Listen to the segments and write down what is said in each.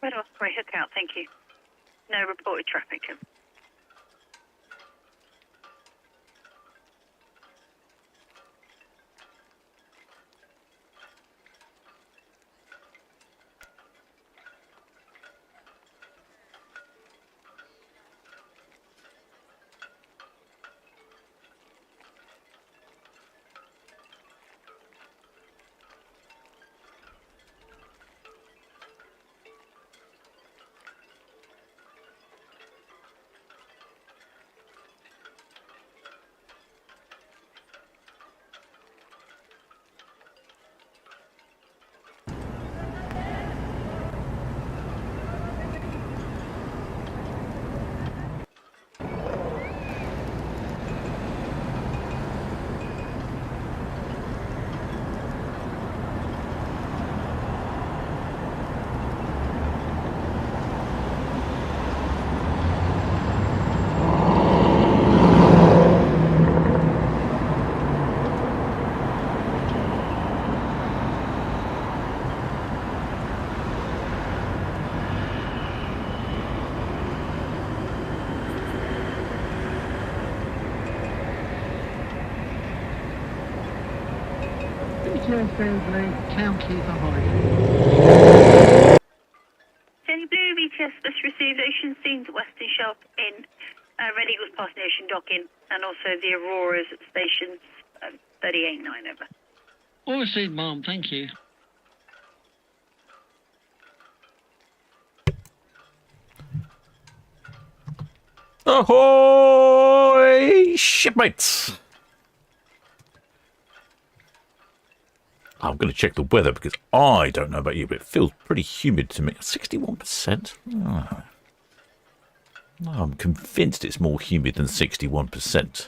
Red Osprey, hook out, thank you. No reported traffic. Town Quay behind. Jenny Blue, VTS, this received Ocean Scenes at Western Shelf in Red Eagles past the Ocean Docking, and also the Auroras at stations 38.9 over. All received, ma'am, thank you. Ahoy, shipmates! I'm going to check the weather because I don't know about you, but it feels pretty humid to me. 61%? Oh. I'm convinced it's more humid than 61%.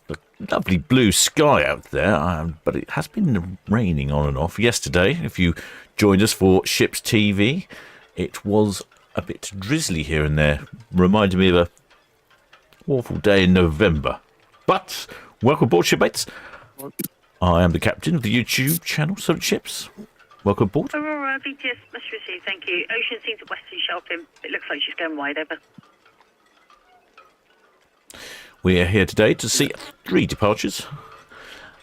The lovely blue sky out there, but it has been raining on and off. Yesterday, if you joined us for Ships TV, it was a bit drizzly here and there. Reminded me of a awful day in November. But welcome aboard, shipmates. I am the captain of the YouTube channel, Solent Ships. Welcome aboard. Aurora, VTS, must receive, thank you. Ocean Scenes at Western Shelf in. It looks like she's going wide over. We are here today to see 3 departures.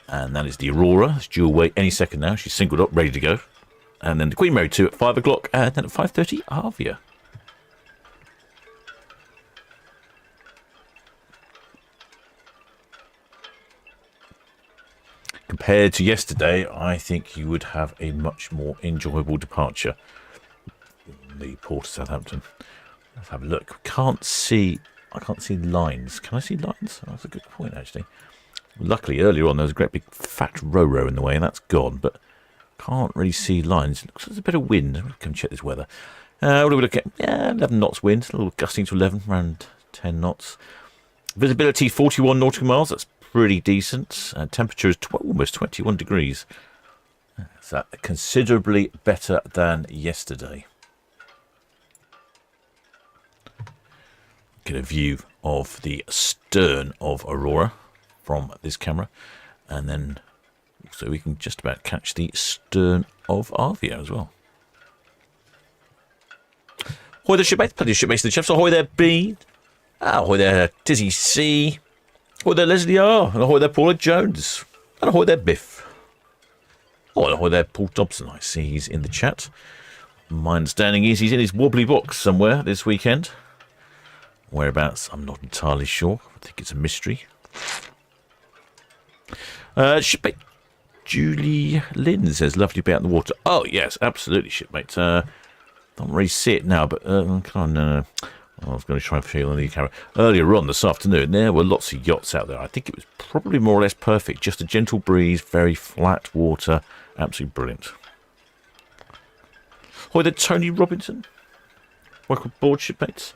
And that is the Aurora. It's due away any second now. She's singled up, ready to go. And then the Queen Mary 2 at 5 o'clock. And then at 5:30, Arvia. Compared to yesterday, I think you would have a much more enjoyable departure in the port of Southampton. Let's have a look. I can't see lines. Can I see lines? Oh, that's a good point, actually. Luckily, earlier on, there was a great big fat ro-ro in the way, and that's gone, but can't really see lines. It looks like there's a bit of wind. We'll come check this weather. What do we look at? Yeah, 11 knots wind, a little gusting to 11, around 10 knots. Visibility 41 nautical miles. That's pretty decent. Temperature is almost 21 degrees. So considerably better than yesterday. Get a view of the stern of Aurora from this camera, and then so we can just about catch the stern of Arvia as well. Ahoy there, shipmates. Plenty of shipmates in the ships. Ahoy there, B. Ahoy there, Dizzy C. Ahoy there, Leslie R. And ahoy there, Paula Jones. And ahoy there, Biff. Oh, ahoy there, Paul Dobson. I see he's in the chat. My understanding is he's in his wobbly box somewhere this weekend. Whereabouts, I'm not entirely sure. I think it's a mystery. Shipmate Julie Lynn says, lovely to be out in the water. Oh, yes, absolutely, shipmate. Don't really see it now, but come on, I was going to try and feel on the camera. Earlier on this afternoon, there were lots of yachts out there. I think it was probably more or less perfect. Just a gentle breeze, very flat water. Absolutely brilliant. Hi there, Tony Robinson. Welcome aboard, shipmates.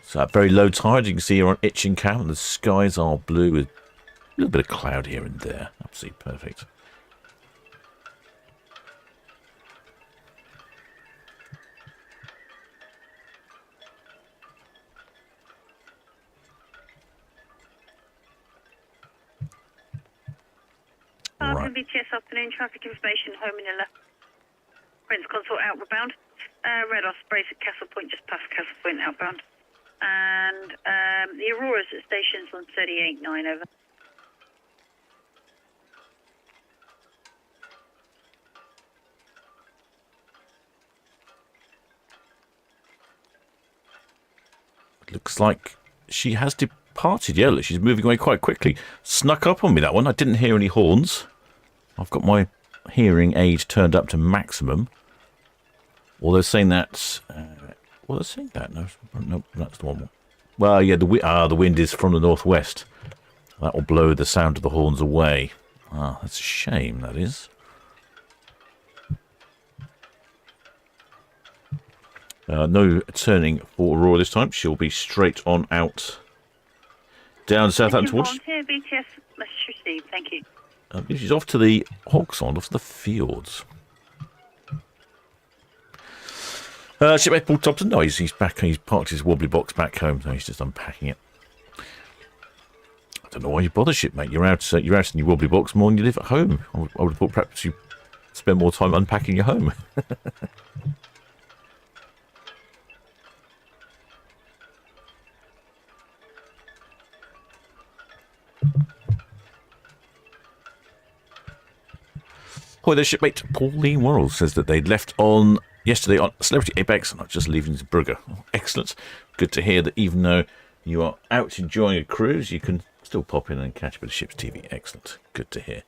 So, very low tide. You can see here on Itching Cam, and the skies are blue with a little bit of cloud here and there. Absolutely perfect. Right. BTS afternoon traffic information, home Manila. Prince Consort outbound. Radar sprays at Castle Point, just past Castle Point outbound. And the Aurora's at stations on 38.9 over. Looks like she has departed. Yeah, look, she's moving away quite quickly. Snuck up on me, that one. I didn't hear any horns. I've got my hearing aid turned up to maximum. Although saying that... well, they're saying that. No, that's the one. Well, yeah, the wind is from the northwest. That will blow the sound of the horns away. Ah, that's a shame, that is. No turning for Aurora this time. She'll be straight on out down Southampton towards. BTS message received. Thank you. She's off to the Hogsond, off to the fields. Shipmate Paul Thompson. No, he's back. He's parked his wobbly box back home. No, he's just unpacking it. I don't know why you bother, shipmate. You're out in your wobbly box more than you live at home. I would have thought perhaps you spend more time unpacking your home. Oh, their shipmate Pauline Worrell says that they left on yesterday on Celebrity Apex and not just leaving to Brugger. Oh, excellent. Good to hear that even though you are out enjoying a cruise, you can still pop in and catch a bit of Ships TV. Excellent. Good to hear.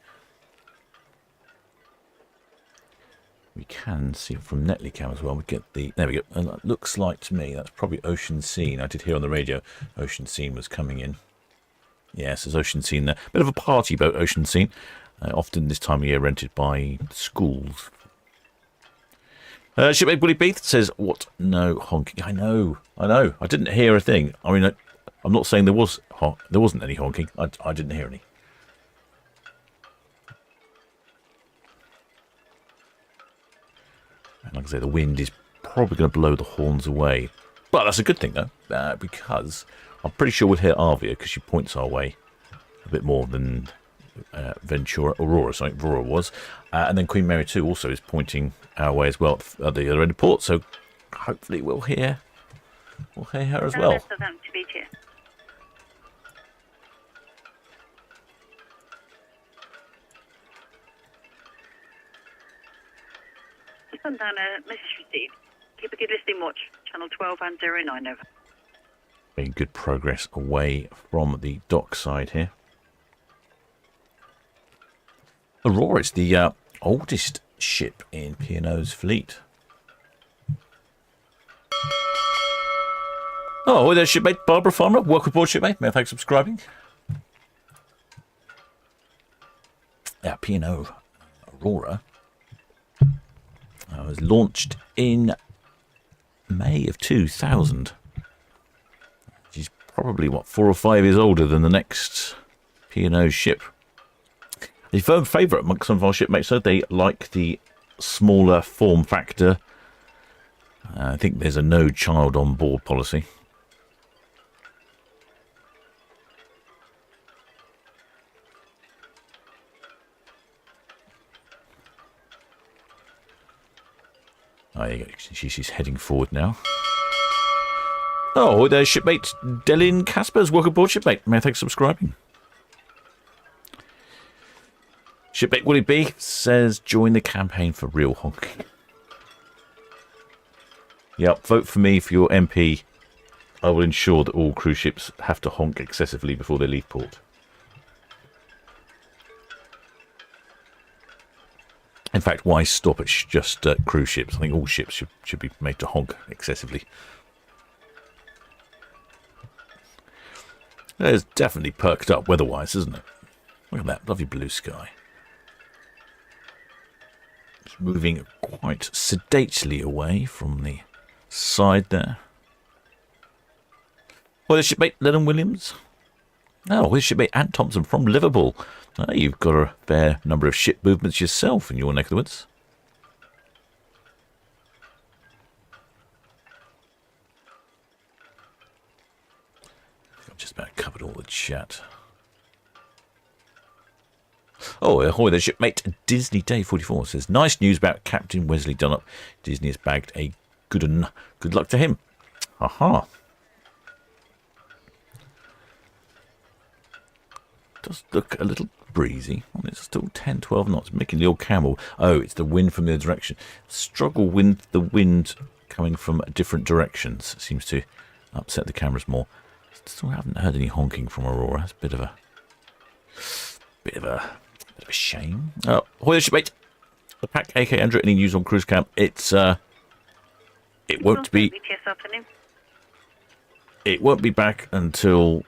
We can see from Netlycam as well. We get the... There we go. And it looks like to me that's probably Ocean Scene. I did hear on the radio Ocean Scene was coming in. Yes, there's Ocean Scene there. Bit of a party boat, Ocean Scene. Often this time of year rented by schools. Shipmate Willie Beath says, what? No honking. I know. I didn't hear a thing. I mean, I'm not saying there wasn't any honking. I didn't hear any. And like I say, the wind is probably going to blow the horns away. But that's a good thing, though, because I'm pretty sure we'll hear Arvia because she points our way a bit more than... Aurora was, and then Queen Mary 2 also is pointing our way as well at the other end of port, so hopefully we'll hear her as well. Southampton to beach here. Send down a message received. Keep a good listening watch. Channel 12 and 09 over. Making good progress away from the dock side here. Aurora is the oldest ship in P&O's fleet. Oh, there's shipmate Barbara Farmer. Welcome aboard, shipmate. May I thank subscribing. Yeah, P&O Aurora was launched in May of 2000. She's probably, 4 or 5 years older than the next P&O ship. The firm favourite amongst some of our shipmates, so they like the smaller form factor. I think there's a no child on board policy. Oh, there you go. She's heading forward now. Oh, there's shipmate Delin Caspers. Welcome aboard, shipmate. May I thank you for subscribing. Shipmate Willie B says, join the campaign for real honking. Yep, vote for me for your MP. I will ensure that all cruise ships have to honk excessively before they leave port. In fact, why stop at just cruise ships? I think all ships should be made to honk excessively. It's definitely perked up weather-wise, isn't it? Look at that lovely blue sky. It's moving quite sedately away from the side there. Well, there's shipmate Lennon Williams. Oh, here's shipmate Ant Thompson from Liverpool. Oh, you've got a fair number of ship movements yourself in your neck of the woods. I've just about covered all the chat. Oh, ahoy there, shipmate. Disney Day 44 says, nice news about Captain Wesley Dunlop. Disney has bagged a good un. Good luck to him. Aha. Does look a little breezy. It's still 10, 12 knots, making the old camel. Oh, it's the wind from the other direction. Struggle with the wind coming from different directions. It seems to upset the cameras more. Still haven't heard any honking from Aurora. It's a bit of a shame. Oh, ahoy there, shipmate. The pack AK Andrew, any news on cruise camp? It won't be. It won't be back until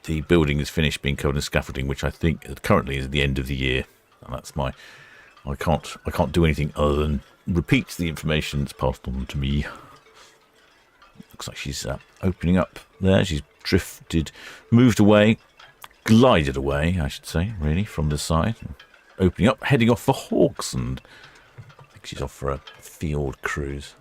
the building is finished being covered in scaffolding, which I think currently is the end of the year. And that's my. I can't do anything other than repeat the information that's passed on to me. Looks like she's opening up there. She's moved away, glided away, I should say, really, from the side. Opening up, heading off for Hawks, and I think she's off for a field cruise.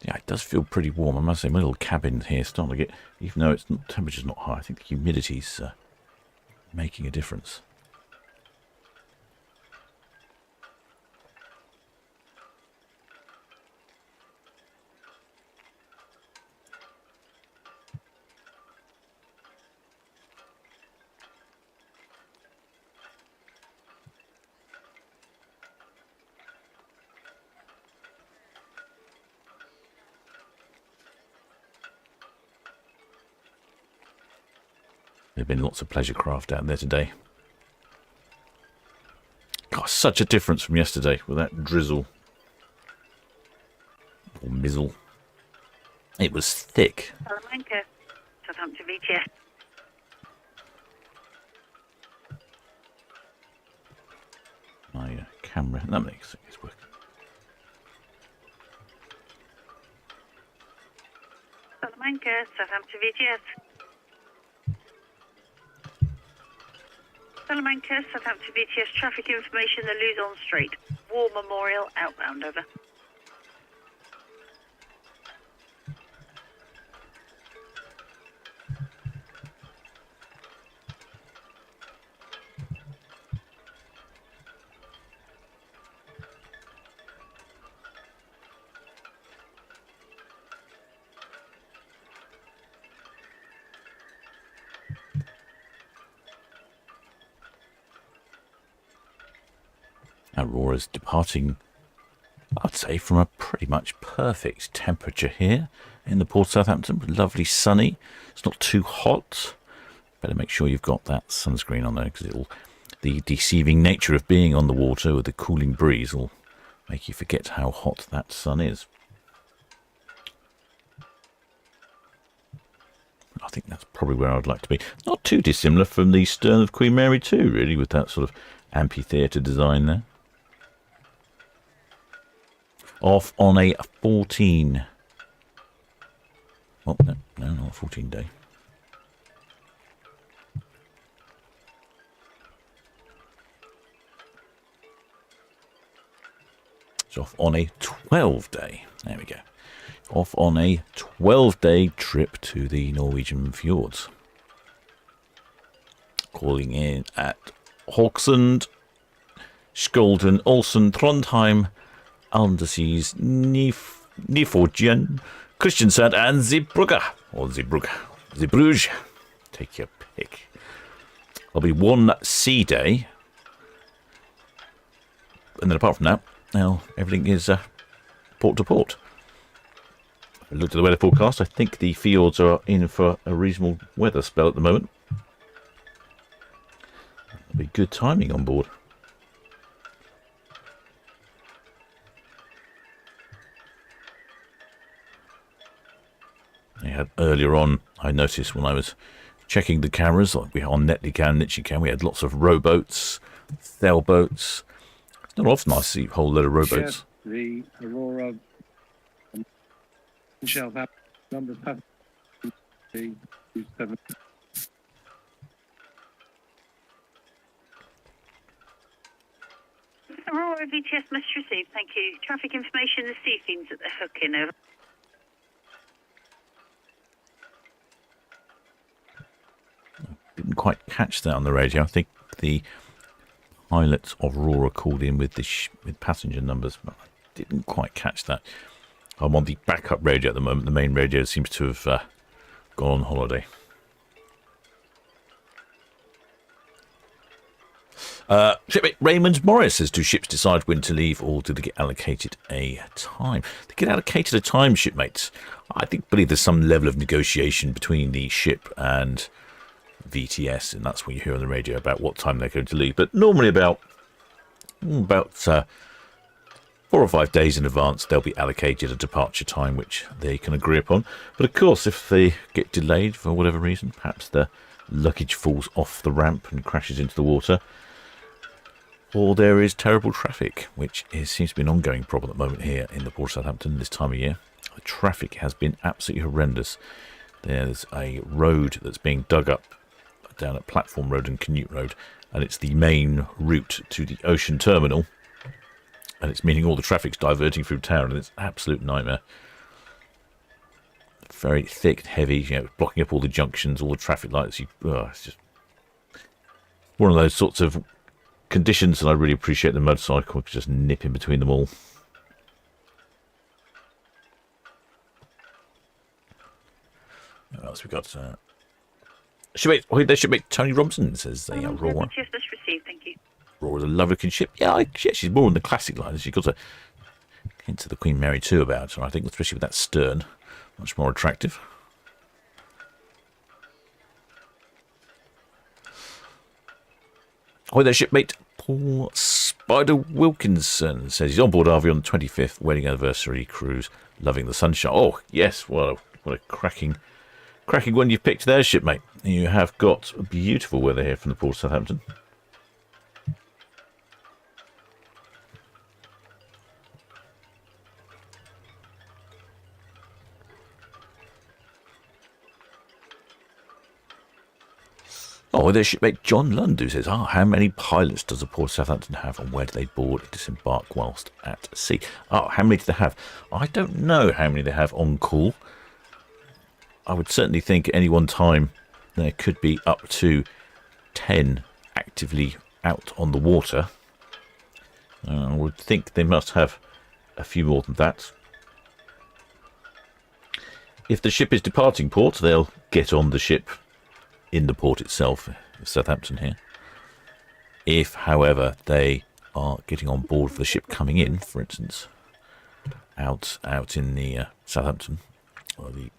Yeah, it does feel pretty warm. I must say, my little cabin here is starting to get, even though temperature's not high, I think the humidity's making a difference. There have been lots of pleasure craft out there today. God, such a difference from yesterday with that drizzle. Or mizzle. It was thick. Salamanca, Southampton VTS. My camera, that makes it work. Salamanca, Southampton VTS. Salamanca, Southampton VTS, traffic information, the Luzon Strait. War Memorial, outbound, over. Aurora's departing, I'd say, from a pretty much perfect temperature here in the Port of Southampton. Lovely sunny. It's not too hot. Better make sure you've got that sunscreen on there, because the deceiving nature of being on the water with the cooling breeze will make you forget how hot that sun is. I think that's probably where I'd like to be. Not too dissimilar from the stern of Queen Mary too, really, with that sort of amphitheatre design there. Off on a 14. Oh, no, not a 14 day. It's off on a 12 day. There we go. Off on a 12-day trip to the Norwegian fjords. Calling in at Haugesund, Skjolden, Olsen, Trondheim, Alderseas, Niflhegen, Kristiansand, and Zeebrugge. Or Zeebrugge. Take your pick. There'll be one sea day. And then apart from that, now everything is port to port. I looked at the weather forecast. I think the fjords are in for a reasonable weather spell at the moment. That'll be good timing on board. Earlier on, I noticed when I was checking the cameras, like we on Netley we had lots of rowboats, sailboats. It's not often I see a whole load of rowboats. The Aurora shall have number 7. Aurora VTS message received, thank you. Traffic information, the sea fiends at the hook in, over. Didn't quite catch that on the radio. I think the pilot of Aurora called in with with passenger numbers, but I didn't quite catch that. I'm on the backup radio at the moment. The main radio seems to have gone on holiday. Shipmate Raymond Morris says, do ships decide when to leave or do they get allocated a time? They get allocated a time, shipmates. I believe there's some level of negotiation between the ship and VTS, and that's what you hear on the radio about what time they're going to leave. But normally about 4 or 5 days in advance, they'll be allocated a departure time which they can agree upon. But of course, if they get delayed for whatever reason, perhaps the luggage falls off the ramp and crashes into the water, or there is terrible traffic, which seems to be an ongoing problem at the moment here in the Port of Southampton this time of year. The traffic has been absolutely horrendous. There's a road that's being dug up down at Platform Road and Canute Road, and it's the main route to the ocean terminal, and it's meaning all the traffic's diverting through town, and it's an absolute nightmare. Very thick and heavy, blocking up all the junctions, all the traffic lights. It's just one of those sorts of conditions that I really appreciate the motorcycle, just nip in between them all. What else we got? Shipmate Tony Robinson says the Aurora. Yes, that's received, thank you. Aurora's a lovely looking ship. Yeah, she's more on the classic line. She's got a hint of the Queen Mary 2 about her, I think, especially with that stern. Much more attractive. Ahoy there, shipmate Paul Spider Wilkinson says he's on board Arvia on the 25th wedding anniversary cruise, loving the sunshine. Oh, yes, what a cracking one you've picked there, shipmate. You have got beautiful weather here from the Port of Southampton. Oh, there's shipmate John Lund, who says, how many pilots does the Port of Southampton have and where do they board and disembark whilst at sea? How many do they have? I don't know how many they have on call. I would certainly think at any one time there could be up to 10 actively out on the water. I would think they must have a few more than that. If the ship is departing port, they'll get on the ship in the port itself, Southampton here. If, however, they are getting on board for the ship coming in, for instance, out in the Southampton, or the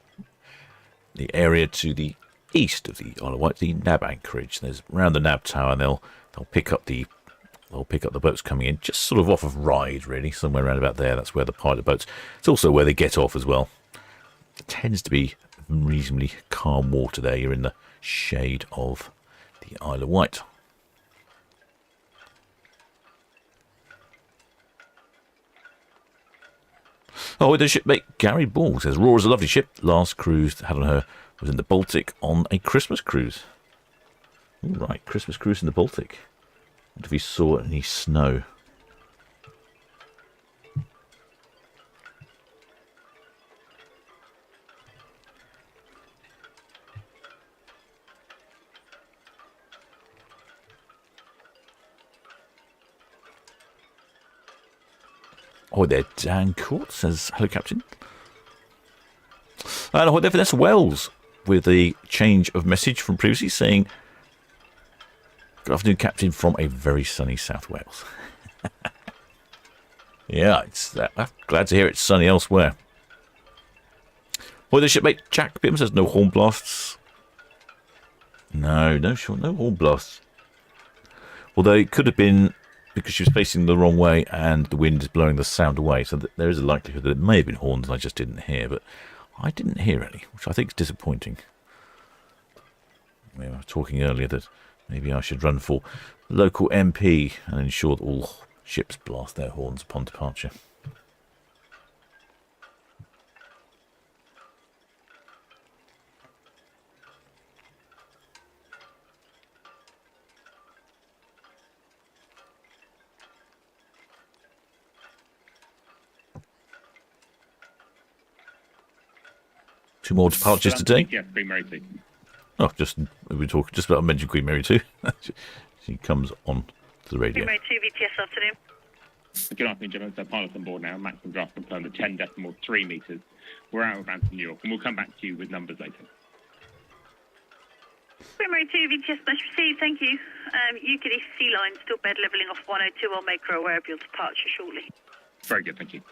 area to the east of the Isle of Wight, the Nab anchorage. There's around the Nab tower. They'll pick up the boats coming in, just sort of off of Ryde, really, somewhere around about there. That's where the pilot boats. It's also where they get off as well. It tends to be reasonably calm water there. You're in the shade of the Isle of Wight. Oh, the shipmate Gary Ball says Aurora's a lovely ship. Last cruise had on her was in the Baltic on a Christmas cruise. All right, Christmas cruise in the Baltic. What if he saw any snow? Oh, there, Dan Court says, hello, Captain. And ahoy there, Vanessa Wells, with a change of message from previously saying, good afternoon, Captain, from a very sunny South Wales. Yeah, I'm glad to hear it's sunny elsewhere. Ahoy there, shipmate Jack Pym says, no horn blasts. No horn blasts. Although it could have been because she was facing the wrong way and the wind is blowing the sound away, so that there is a likelihood that it may have been horns and I just didn't hear, but I didn't hear any, which I think is disappointing. We were talking earlier that maybe I should run for local MP and ensure that all ships blast their horns upon departure. Two more departures today. Yeah, Queen Mary 2. Oh, we were talking just about mentioned Queen Mary 2. She comes on to the radio. Queen Mary 2 VTS afternoon. Good afternoon, gentlemen. So pilot's on board now. Maximum draft confirmed at 10.3 metres. We're out of bound to New York, and we'll come back to you with numbers later. Queen Mary 2 VTS message received, thank you. UK Sea Line still bed levelling off 102. I'll make her aware of your departure shortly. Very good, thank you.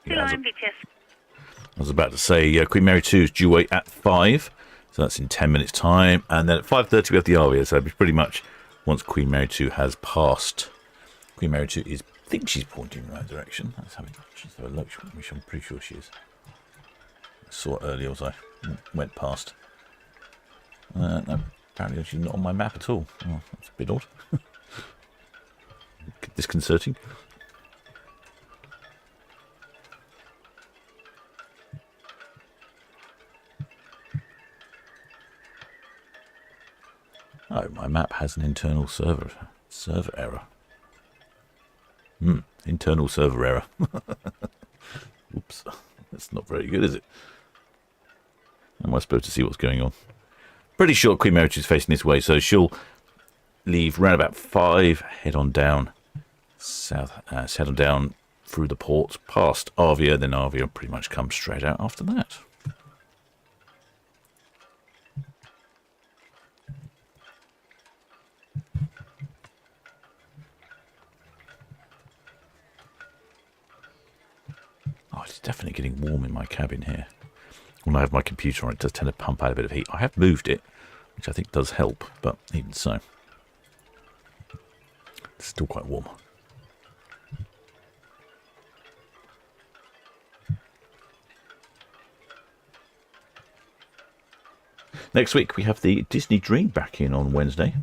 Sea Line VTS. I was about to say Queen Mary 2 is due away at 5, so that's in 10 minutes' time. And then at 5:30 we have the Arvia, so pretty much once Queen Mary 2 has passed. Queen Mary 2 is, I think she's pointing in the right direction. Let's have a look, which I'm pretty sure she is. I saw it earlier as I went past. No, apparently she's not on my map at all. Oh, that's a bit odd. Disconcerting. Oh, my map has an internal server error. Internal server error. Oops, that's not very good, is it? Am I supposed to see what's going on? Pretty sure Queen Mary is facing this way, so she'll leave round about 5, head on down head on down through the port, past Arvia, then Arvia will pretty much come straight out after that. Oh, it's definitely getting warm in my cabin here. When I have my computer on, it does tend to pump out a bit of heat. I have moved it, which I think does help, but even so, it's still quite warm. Next week, we have the Disney Dream back in on Wednesday.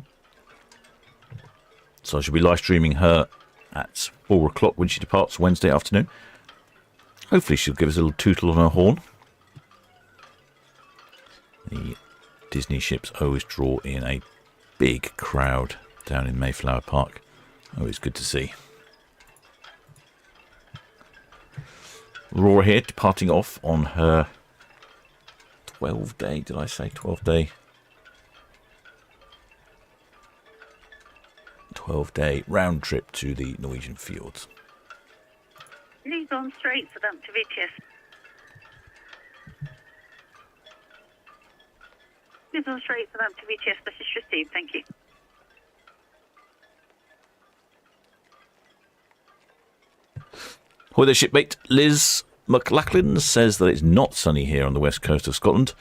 So I shall be live streaming her at 4 o'clock when she departs Wednesday afternoon. Hopefully she'll give us a little tootle on her horn. The Disney ships always draw in a big crowd down in Mayflower Park. Always good to see. Aurora here, departing off on her 12-day, did I say 12-day? 12-day round trip to the Norwegian fjords. Lead on straight, Southampton VTS. Lead on straight, Southampton VTS message received, thank you. Hi there, shipmate. Liz McLachlan says that it's not sunny here on the west coast of Scotland.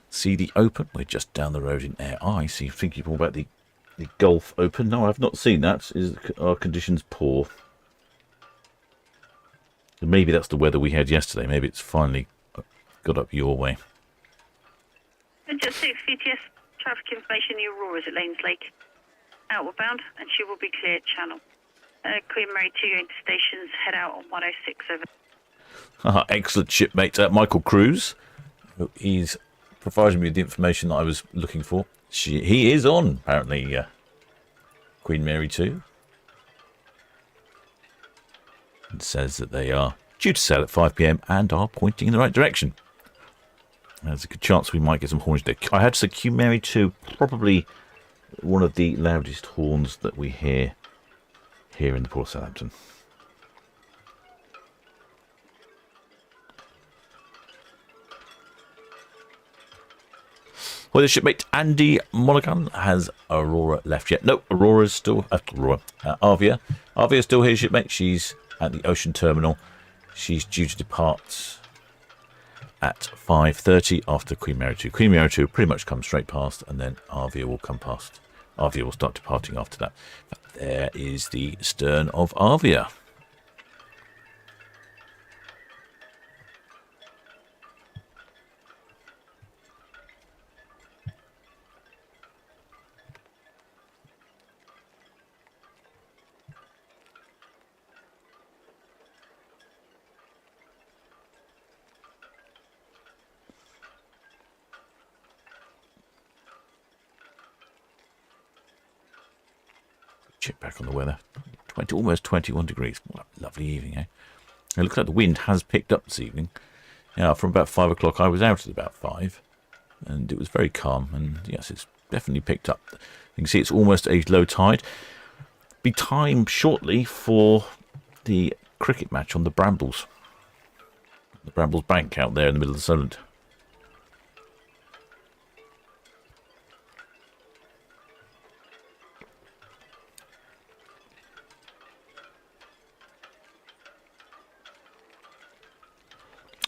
See the Open? We're just down the road in Air I. See, thinking more about the Gulf Open. No, I've not seen that. Are conditions poor? Maybe that's the weather we had yesterday. Maybe it's finally got up your way. And just 6 VTS traffic information. The Aurora is at Lanes Lake. Outward bound, and she will be clear channel. Queen Mary 2 going to stations, head out on 106 over. Excellent, shipmate. Michael Cruz, who is providing me with the information that I was looking for. He is on, apparently, Queen Mary 2. It says that they are due to sail at 5 p.m. and are pointing in the right direction. There's a good chance we might get some horns there. I had to say Queen Mary 2, probably one of the loudest horns that we hear here in the port of Southampton. Well, the shipmate Andy Monaghan has Aurora left yet. No, Aurora's still Arvia. Arvia's still here, shipmate. She's at the ocean terminal. She's due to depart at 5:30 after Queen Mary 2. Queen Mary 2 pretty much comes straight past, and then Arvia will come past. Arvia will start departing after that. There is the stern of Arvia. Check back on the weather. Almost 21 degrees. What a lovely evening, eh? It looks like the wind has picked up this evening. Yeah, from about 5 o'clock, I was out at about 5, and it was very calm. And yes, it's definitely picked up. You can see it's almost a low tide. Be time shortly for the cricket match on the Brambles. The Brambles Bank out there in the middle of the Solent.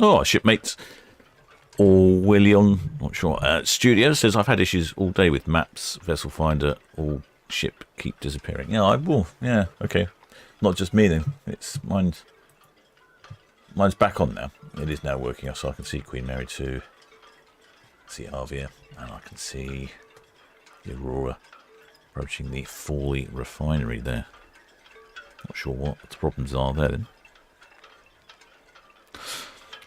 Oh, our shipmates William, not sure. Studio says, I've had issues all day with maps, vessel finder, all ship keep disappearing. Yeah, I will. Yeah, okay. Not just me then. It's mine's back on now. It is now working, so I can see Queen Mary 2, see Arvia, and I can see the Aurora approaching the Fawley refinery there. Not sure what the problems are there then.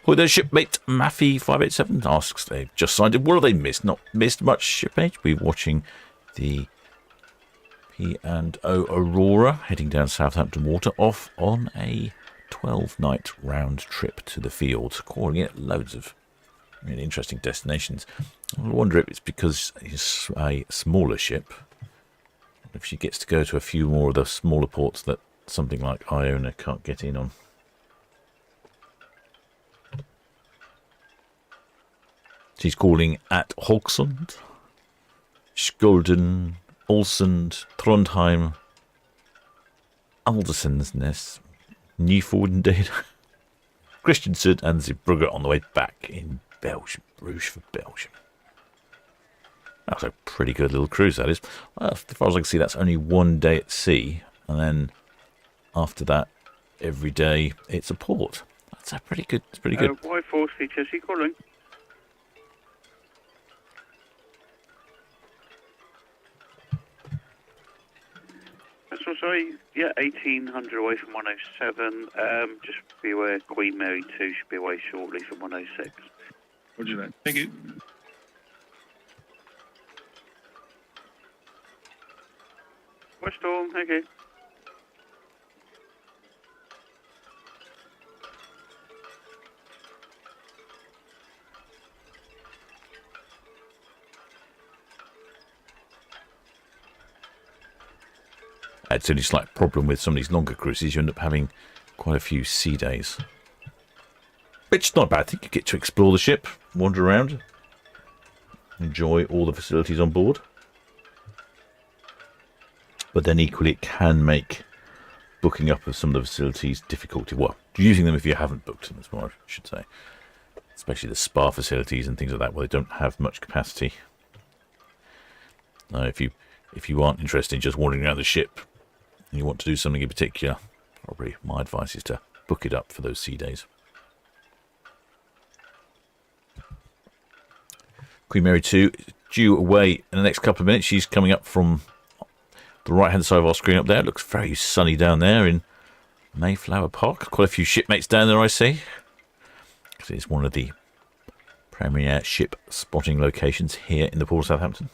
Well, their shipmate Maffy 587 asks, they've just signed it. What have they missed? Not missed much, shipmate. We're watching the P&O Aurora heading down Southampton water, off on a 12-night round trip to the fields, calling it loads of really interesting destinations. I wonder if it's because it's a smaller ship, if she gets to go to a few more of the smaller ports that something like Iona can't get in on. She's calling at Hogsund, Skulden, Olsund, Trondheim, Aldersennes, Newfoundland, Christiansund and Zeebrugge on the way back in Belgium, Bruges for Belgium. That's a pretty good little cruise, that is. Well, as far as I can see, that's only 1 day at sea, and then after that, every day it's a port. That's a pretty good. It's pretty good. Y4 CTSC calling. So sorry, yeah, 1800 away from 107. Just be aware, Queen Mary 2 should be away shortly from 106. Roger that. Thank you. West Storm, okay. It's only a slight problem with some of these longer cruises. You end up having quite a few sea days. Which is not a bad thing. You get to explore the ship, wander around, enjoy all the facilities on board. But then equally it can make booking up of some of the facilities difficult. Well, using them if you haven't booked them, is what I should say. Especially the spa facilities and things like that, where they don't have much capacity. If you aren't interested in just wandering around the ship, and you want to do something in particular, probably my advice is to book it up for those sea days. Queen Mary 2 due away in the next couple of minutes. She's coming up from the right hand side of our screen up there. It looks very sunny down there in Mayflower Park. Quite a few shipmates down there, I see. It's one of the premier ship spotting locations here in the port of Southampton.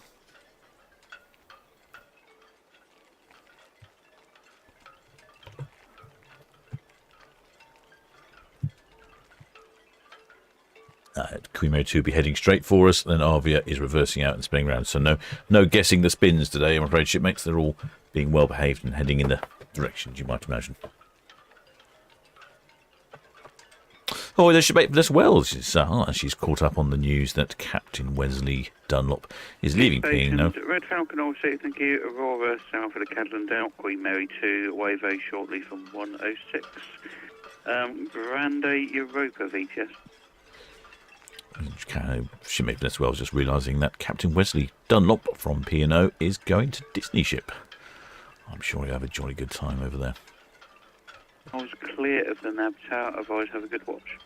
Queen Mary 2 will be heading straight for us, then Arvia is reversing out and spinning around. So no guessing the spins today, I'm afraid, shipmates. They're all being well behaved and heading in the directions you might imagine. Oh, there's shipmate Bliss Wells. She's caught up on the news that Captain Wesley Dunlop is leaving P&O. Red Falcon, all set, thank you. Aurora, south of the Cadland out. Queen Mary 2, away very shortly from 106. Grande Europa, VTS. Shipmate Bliss Wells just realising that Captain Wesley Dunlop from P&O is going to Disney ship. I'm sure he'll have a jolly good time over there. I was clear of the nav tower, otherwise have a good watch.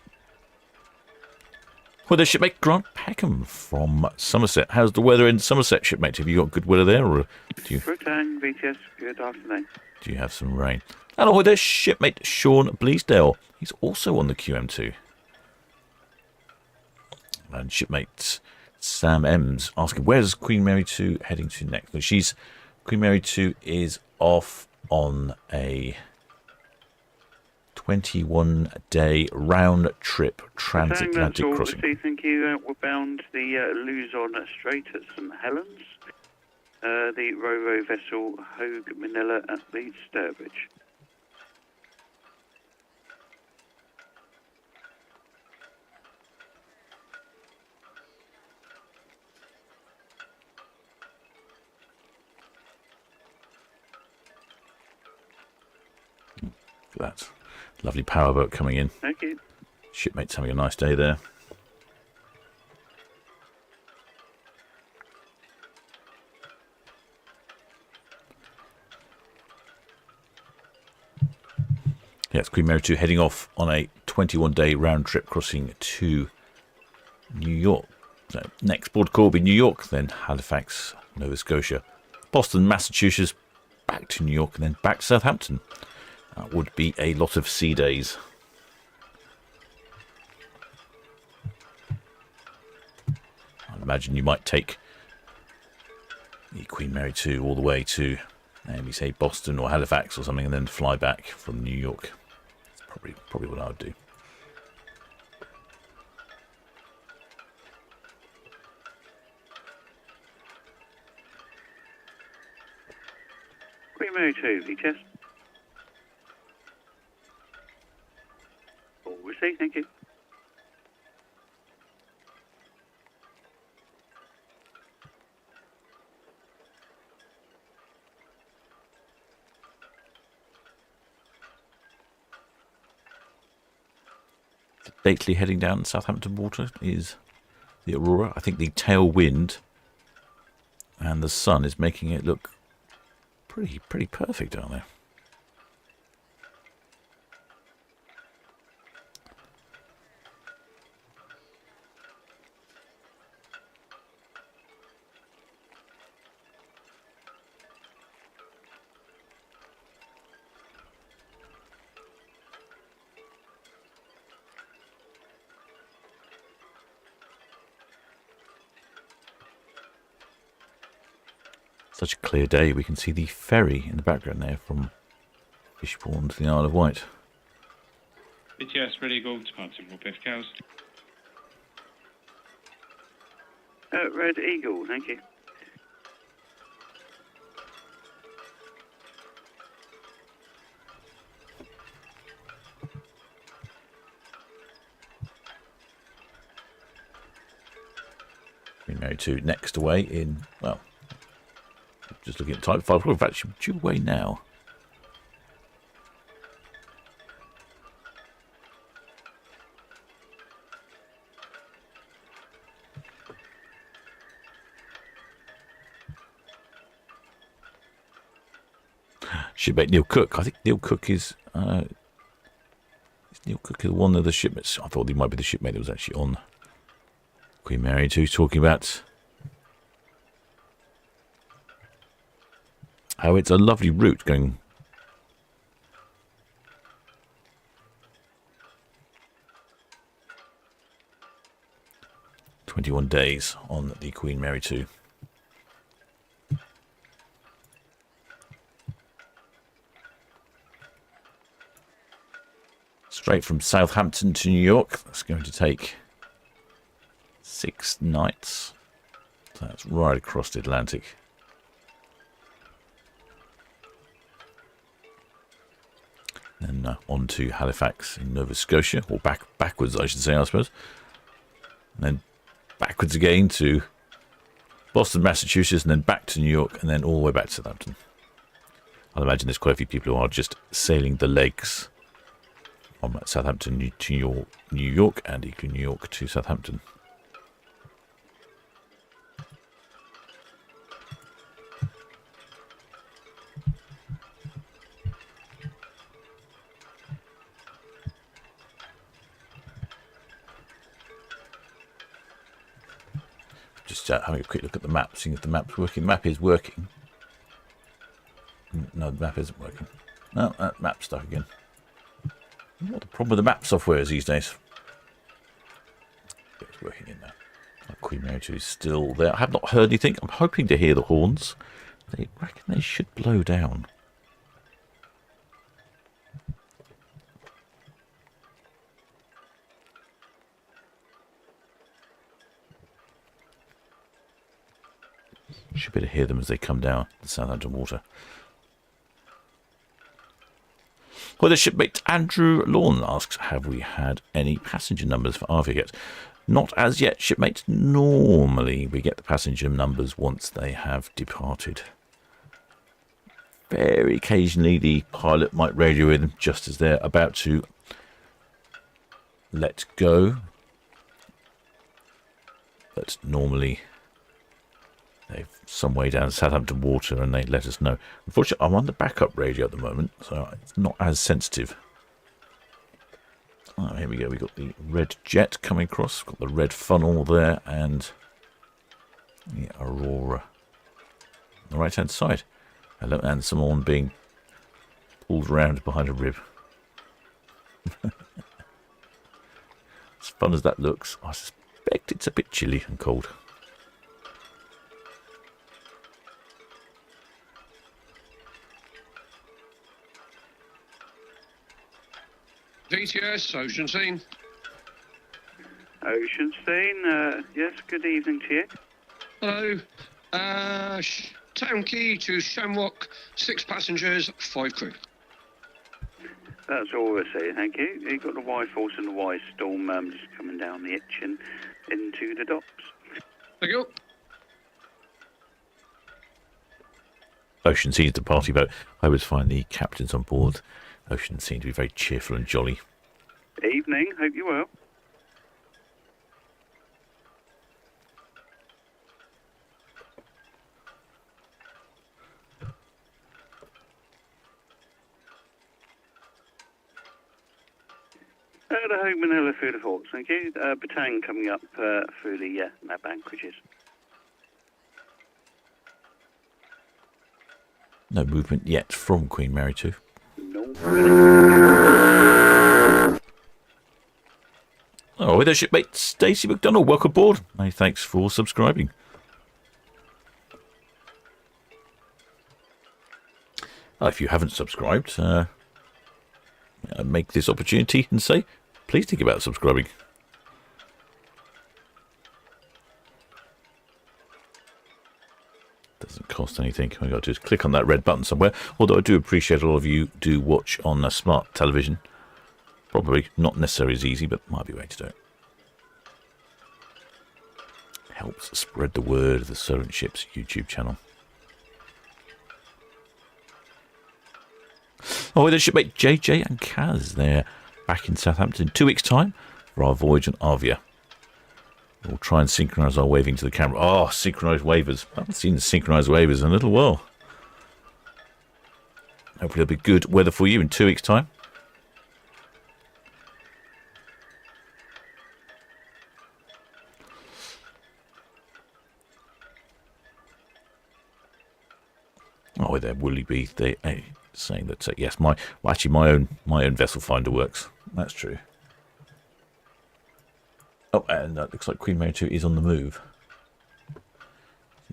Well, there's shipmate Grant Peckham from Somerset. How's the weather in Somerset, shipmate? Have you got good weather there, or do you? Return, VTS, good afternoon. Do you have some rain? Hello, there's shipmate Sean Bleasdale. He's also on the QM2. And shipmate Sam Ems asking, where's Queen Mary 2 heading to next? Well, Queen Mary 2 is off on a 21-day round trip transatlantic that's all. crossing. See, thank you. We're bound the Luzon Strait at St Helens. The Ro-Ro vessel Hogue Manila at the Sturbridge. Look at that. Lovely powerboat coming in. Thank you. Shipmate's having a nice day there. Yes, Queen Mary 2 heading off on a 21-day round trip crossing to New York. So next port call will be New York, then Halifax, Nova Scotia, Boston, Massachusetts, back to New York, and then back to Southampton. That would be a lot of sea days. I imagine you might take the Queen Mary 2 all the way to, maybe say Boston or Halifax or something, and then fly back from New York. That's probably what I would do. Queen Mary 2, VTS. All received, thank you. Lately heading down Southampton water is the Aurora. I think the tailwind and the sun is making it look pretty perfect down there. Such a clear day, we can see the ferry in the background there from Fishbourne to the Isle of Wight. BTS ready to go departing for Biff Cows. Red Eagle, thank you. Queen Mary 2 next away in, well, just looking at Type 5. In fact, she's due away now. Shipmate Neil Cook. I think Neil Cook is Neil Cook is one of the shipmates. I thought he might be the shipmate that was actually on Queen Mary 2 talking about how it's a lovely route going. "21 days on the Queen Mary 2. Straight from Southampton to New York. That's going to take 6 nights. So that's right across the Atlantic. Then on to Halifax in Nova Scotia, or backwards, I should say, I suppose. And then backwards again to Boston, Massachusetts, and then back to New York, and then all the way back to Southampton. I'd imagine there's quite a few people who are just sailing the legs from Southampton to New York, and equally New York to Southampton. Just having a quick look at the map, seeing if the map's working. The map is working. No, the map isn't working. No, that map's stuck again. What the problem with the map software is these days? It's working in there. Queen Mary 2 is still there. I have not heard anything. I'm hoping to hear the horns. They reckon they should blow down. Should be able to hear them as they come down the Southampton water. Well, the shipmate Andrew Lawn asks, have we had any passenger numbers for Arvia yet? Not as yet, shipmate. Normally, we get the passenger numbers once they have departed. Very occasionally, the pilot might radio in just as they're about to let go. But normally, they've some way down Southampton water and they let us know. Unfortunately, I'm on the backup radio at the moment, so it's not as sensitive. Oh, here we go. We've got the red jet coming across. Got the red funnel there and the Aurora on the right-hand side. Hello, and someone being pulled around behind a rib. As fun as that looks, I suspect it's a bit chilly and cold. VTS, Ocean Scene. Ocean Scene, yes, good evening to you. Hello. Town Quay to Shamrock, 6 passengers, 5 crew. That's all we're saying, thank you. You've got the Y Force and the Y Storm just coming down the itch and into the docks. Thank you. Ocean Scene is the party boat. I always find the captains on board Ocean Scene to be very cheerful and jolly. Evening, hope you're well. The home Manila through the Hawks, thank you. Batang coming up through the map anchorages. No movement yet from Queen Mary 2. No. Oh, with her shipmate Stacey McDonald, welcome aboard. Hey, thanks for subscribing. If you haven't subscribed, make this opportunity and say, please think about subscribing. Doesn't cost anything. All you got to do is click on that red button somewhere. Although I do appreciate a lot of you do watch on a smart television. Probably not necessarily as easy, but might be a way to do it. Helps spread the word of the Solent Ships YouTube channel. Oh, with the shipmate JJ and Kaz, they're back in Southampton in 2 weeks' time for our voyage on Arvia. We'll try and synchronise our waving to the camera. Oh, synchronised wavers. I haven't seen synchronised wavers in a little while. Hopefully it'll be good weather for you in 2 weeks' time. Oh, there will be they saying that yes, my own vessel finder works. That's true. Oh, and that looks like Queen Mary 2 is on the move.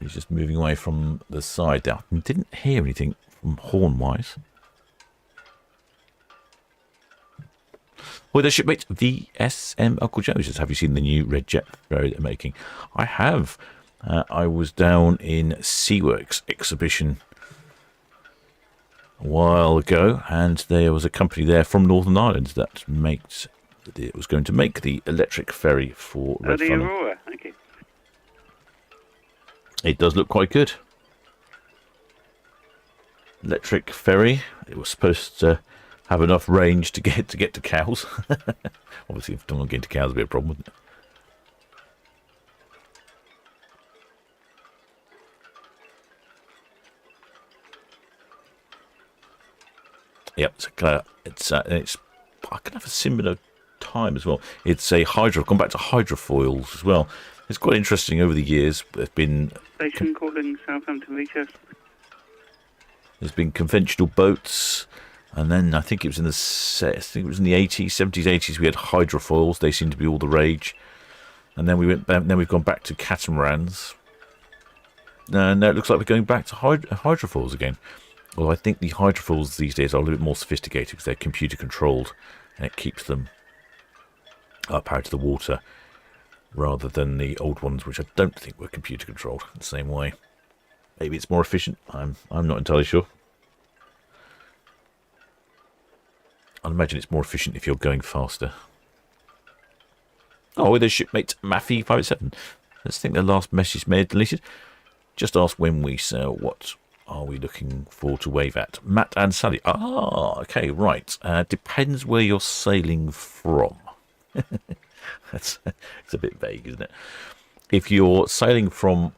He's just moving away from the side there. I didn't hear anything from horn-wise. Well, the shipmate VSM Uncle Joe says, have you seen the new red jet ferry they're making? I have. I was down in Seaworks exhibition a while ago, and there was a company there from Northern Ireland that was going to make the electric ferry for Red The Funnel. Aurora, thank you. It does look quite good. Electric ferry. It was supposed to have enough range to get to cows. Obviously, if not getting to cows would be a problem, wouldn't it? Yep, it's I can have a similar time as well. It's a gone back to hydrofoils as well. It's quite interesting over the years. There's been Station calling Southampton VTS. There's been conventional boats, and then I think it was in the 80s, 70s, 80s we had hydrofoils. They seem to be all the rage. And then we've gone back to catamarans. And now it looks like we're going back to hydrofoils again. Well, I think the hydrofoils these days are a little bit more sophisticated because they're computer controlled, and it keeps them up out of the water rather than the old ones, which I don't think were computer controlled in the same way. Maybe it's more efficient. I'm not entirely sure. I'd imagine it's more efficient if you're going faster. Oh, there's shipmate Maffy 587. Let's think the last message may have deleted. Just ask when we sail. What are we looking for to wave at? Matt and Sally. Ah, okay, right. Depends where you're sailing from. It's a bit vague, isn't it? If you're sailing from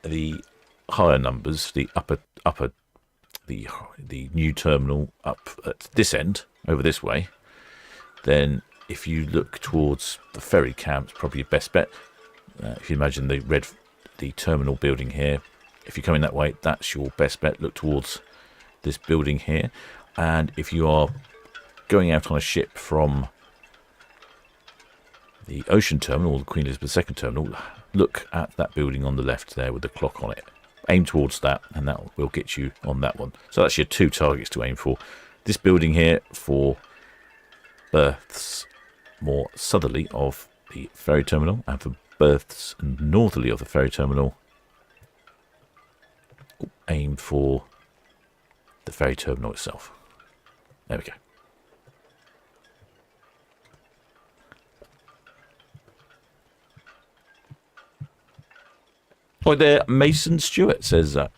the higher numbers, the the new terminal up at this end, over this way, then if you look towards the ferry camp, probably your best bet. If you imagine the terminal building here, if you're coming that way, that's your best bet. Look towards this building here. And if you are going out on a ship from the ocean terminal, or the Queen Elizabeth II terminal, look at that building on the left there with the clock on it. Aim towards that, and that will get you on that one. So that's your two targets to aim for. This building here for berths more southerly of the ferry terminal, and for berths northerly of the ferry terminal, aim for the ferry terminal itself. There we go. Hi there, Mason Stewart says, hi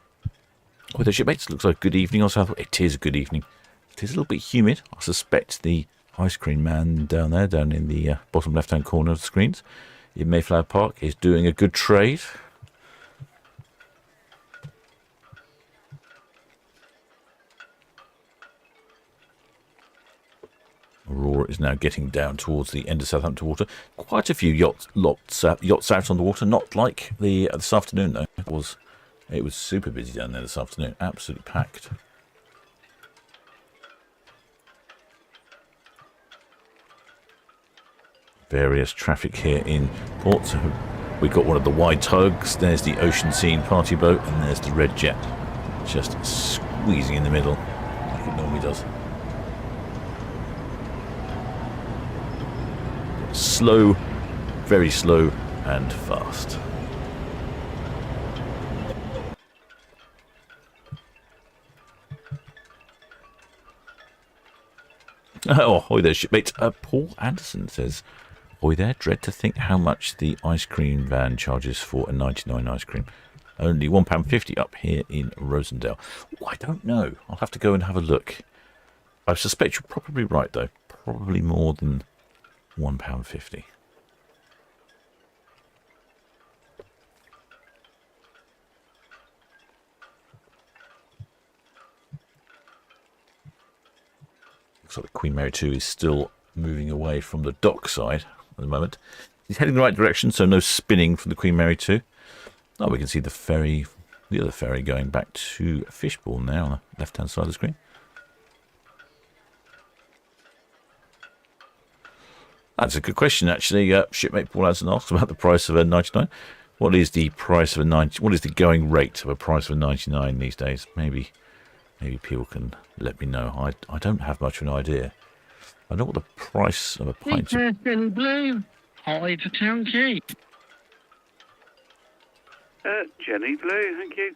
there, shipmates. Looks like a good evening on South. It is a good evening. It is a little bit humid. I suspect the ice cream man down there, down in the bottom left-hand corner of the screens, in Mayflower Park, is doing a good trade. Aurora is now getting down towards the end of Southampton water. Quite a few yachts out on the water. Not like this afternoon though. It was super busy down there this afternoon. Absolutely packed. Various traffic here in port. So we've got one of the wide tugs. There's the Ocean Scene party boat, and there's the Red Jet, just squeezing in the middle like it normally does. Slow, very slow and fast. Oh, hi there, shipmate. Paul Anderson says, "Oi there, dread to think how much the ice cream van charges for a 99 ice cream. Only £1.50 up here in Rosendale." Oh, I don't know. I'll have to go and have a look. I suspect you're probably right, though. Probably more than £1.50. Looks like the Queen Mary 2 is still moving away from the dock side at the moment. He's heading in the right direction, so no spinning from the Queen Mary 2. Oh, we can see the ferry, the other ferry going back to Fishbourne now on the left-hand side of the screen. That's a good question, actually. Shipmate Paul Anderson asks about the price of a 99. What is the price of a 90? What is the going rate of a price of a 99 these days? Maybe people can let me know. I don't have much of an idea. I know what the price of a pint. In blue. Hi to Town Quay. Jenny Blue, thank you.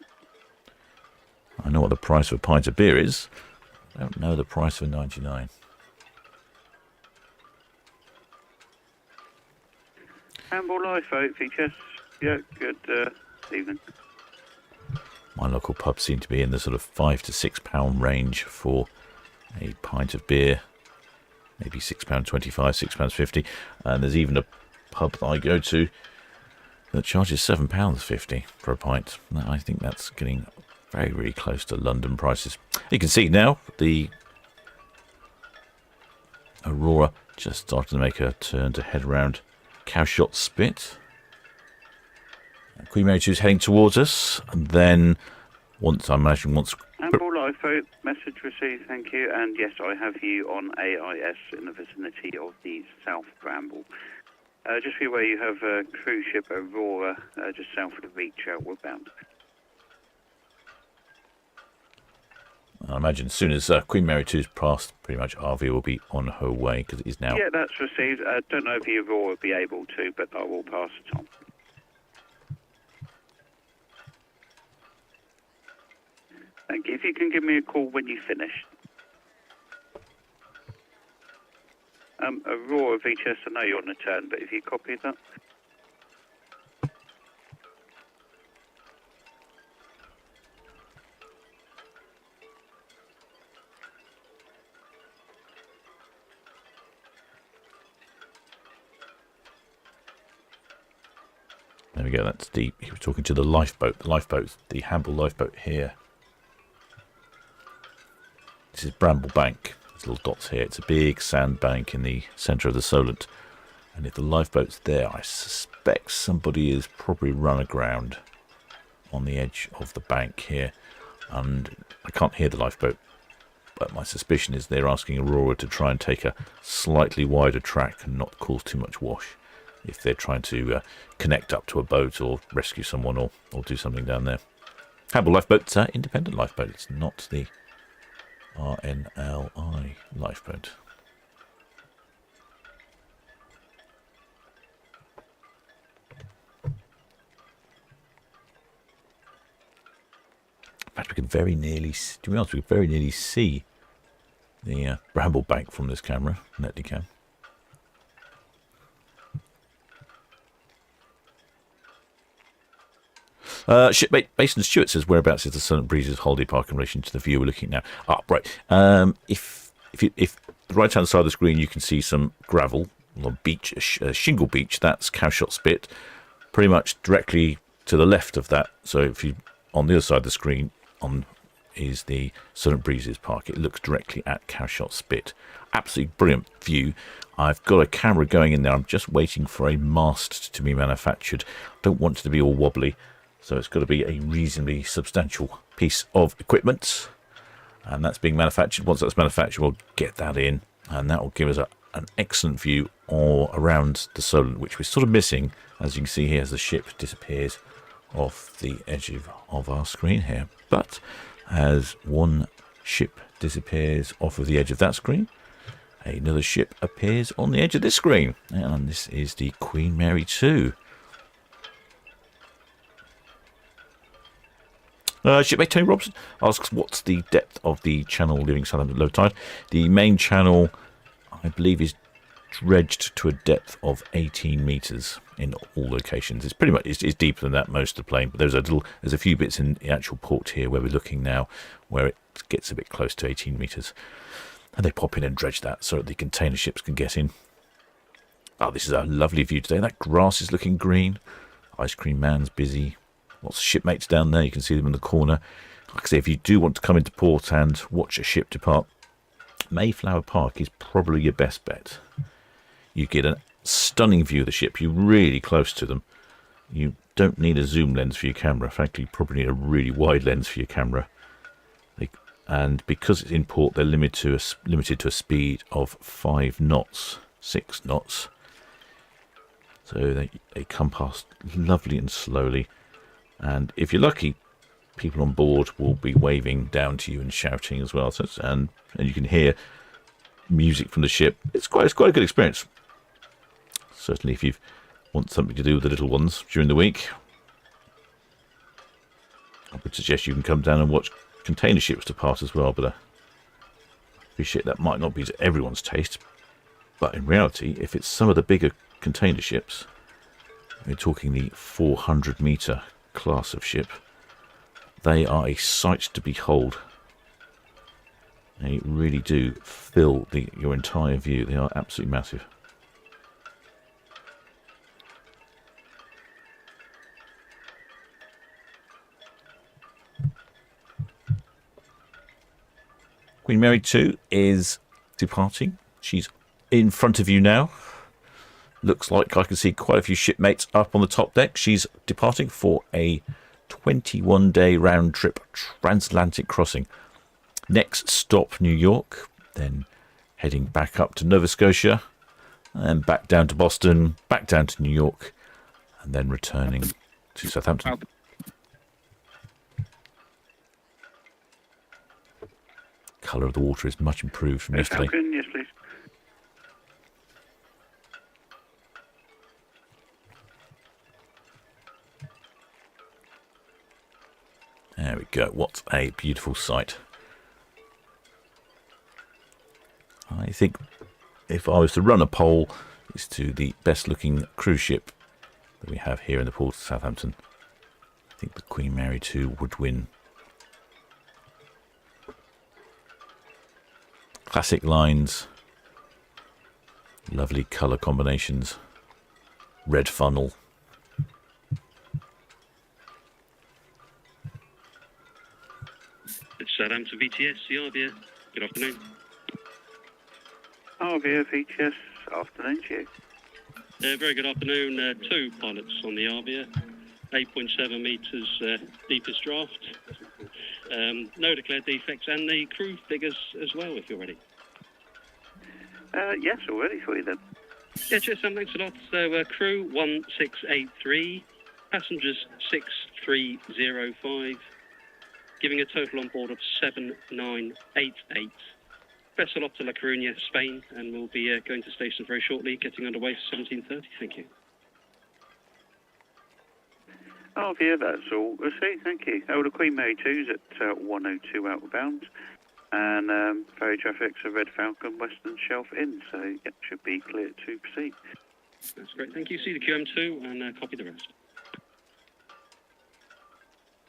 I know what the price of a pint of beer is. I don't know the price of a 99. Handball Lifeboat, features. Yeah, good evening. My local pubs seem to be in the sort of £5 to £6 range for a pint of beer. Maybe £6.25, £6.50. And there's even a pub that I go to that charges £7.50 for a pint. I think that's getting very, very close to London prices. You can see now the Aurora just starting to make a turn to head around Cowshot Spit. Queen Mary 2 is heading towards us, and then once Handball Lifeboat, message received, thank you. And yes, I have you on AIS in the vicinity of the South Bramble. Just be aware you have a cruise ship Aurora just south of the beach outward bound. I imagine as soon as Queen Mary 2's passed, pretty much Arvia will be on her way, because it is now. Yeah, that's received. I don't know if the Aurora will be able to, but I will pass it on. Thank you. If you can give me a call when you finish. Aurora VTS, I know you're on the turn, but if you copy that. There we go. That's the. He was talking to the lifeboat. The lifeboat, the Hamble lifeboat here. This is Bramble Bank. There's little dots here. It's a big sand bank in the centre of the Solent. And if the lifeboat's there, I suspect somebody is probably run aground on the edge of the bank here. And I can't hear the lifeboat, but my suspicion is they're asking Aurora to try and take a slightly wider track and not cause too much wash if they're trying to connect up to a boat or rescue someone or do something down there. Hamble lifeboat's an independent lifeboat. It's not the RNLI lifeboat. In fact, we could very nearly, to be honest, we could very nearly see the Bramble Bank from this camera, Netcam. Shipmate Basin Stewart says, whereabouts is the Solent Breezes holiday park in relation to the view we're looking at now? Ah, right. If the right hand side of the screen, you can see some gravel or beach, a shingle beach. That's Cowshot Spit, pretty much directly to the left of that. So if you on the other side of the screen is the Solent Breezes park. It looks directly at Cowshot Spit. Absolutely brilliant view. I've got a camera going in there. I'm just waiting for a mast to be manufactured. Don't want it to be all wobbly. So it's got to be a reasonably substantial piece of equipment. And that's being manufactured. Once that's manufactured, we'll get that in. And that will give us an excellent view all around the Solent, which we're sort of missing, as you can see here, as the ship disappears off the edge of our screen here. But as one ship disappears off of the edge of that screen, another ship appears on the edge of this screen. And this is the Queen Mary 2. Shipmate Tony Robson asks, what's the depth of the channel leaving Southampton at low tide? The main channel, I believe, is dredged to a depth of 18 metres in all locations. It's pretty much it's deeper than that most of the plane, but there's a few bits in the actual port here where we're looking now where it gets a bit close to 18 metres. And they pop in and dredge that so that the container ships can get in. Oh, this is a lovely view today. That grass is looking green. Ice Cream Man's busy. Lots of shipmates down there. You can see them in the corner. Like I say, if you do want to come into port and watch a ship depart, Mayflower Park is probably your best bet. You get a stunning view of the ship. You're really close to them. You don't need a zoom lens for your camera. Frankly, you probably need a really wide lens for your camera. And because it's in port, they're limited to a speed of 5 knots, 6 knots. So they come past lovely and slowly. And if you're lucky, people on board will be waving down to you and shouting as well. So and you can hear music from the ship. It's quite a good experience. Certainly, if you want something to do with the little ones during the week, I would suggest you can come down and watch container ships depart as well. But I appreciate that might not be to everyone's taste. But in reality, if it's some of the bigger container ships, we're talking the 400-metre class of ship, they are a sight to behold. They really do fill your entire view. They are absolutely massive. Queen Mary 2 is departing. She's in front of you now. Looks like I can see quite a few shipmates up on the top deck. She's departing for a 21-day round-trip transatlantic crossing. Next stop, New York. Then heading back up to Nova Scotia. And back down to Boston. Back down to New York. And then returning to Southampton. Colour of the water is much improved from yesterday. Falcon, yes, please. There we go. What a beautiful sight. I think if I was to run a poll as to the best looking cruise ship that we have here in the port of Southampton, I think the Queen Mary 2 would win. Classic lines, lovely colour combinations, red funnel. It's Southampton VTS, the Arvia. Good afternoon. Arvia, VTS, afternoon to you. Very good afternoon. Two pilots on the Arvia. 8.7 metres deepest draft. No declared defects, and the crew figures as well, if you're ready. Yes, all ready for you then. Yeah, cheers, Sam. Thanks a lot. So, crew 1683, passengers 6305, giving a total on board of 7988. Vessel up to La Coruña, Spain, and we'll be going to station very shortly, getting underway for 17:30. Thank you. Arvia, that's all. We'll see, thank you. The Queen Mary 2's at 102 outbound, and ferry traffic's a Red Falcon Western Shelf in, so it should be clear to proceed. That's great. Thank you. See the QM2 and copy the rest.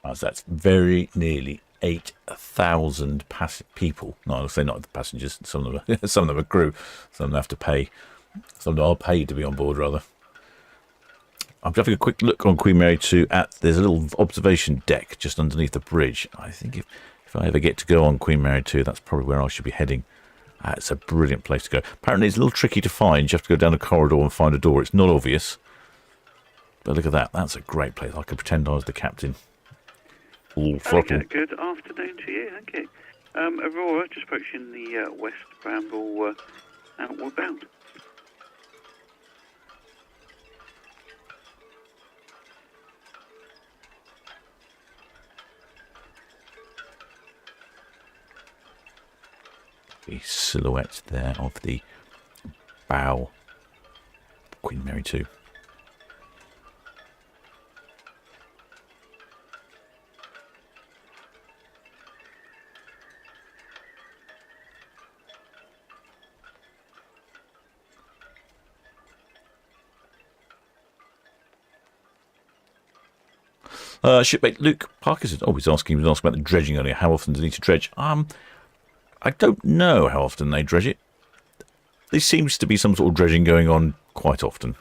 So that's very nearly 8,000 people. No, I'll say not the passengers. Some of them are crew. Some of them have to pay. Some of them are paid to be on board, rather. I'm having a quick look on Queen Mary 2 there's a little observation deck just underneath the bridge. I think if I ever get to go on Queen Mary 2, that's probably where I should be heading. It's a brilliant place to go. Apparently it's a little tricky to find. You have to go down a corridor and find a door. It's not obvious. But look at that. That's a great place. I could pretend I was the captain. All throttle. Okay, good afternoon to you, thank you. Aurora, just approaching the West Bramble outward bound. The silhouette there of the bow Queen Mary 2. Shipmate Luke Parkinson. Oh, he was asking about the dredging earlier. How often do they need to dredge? I don't know how often they dredge it. There seems to be some sort of dredging going on quite often.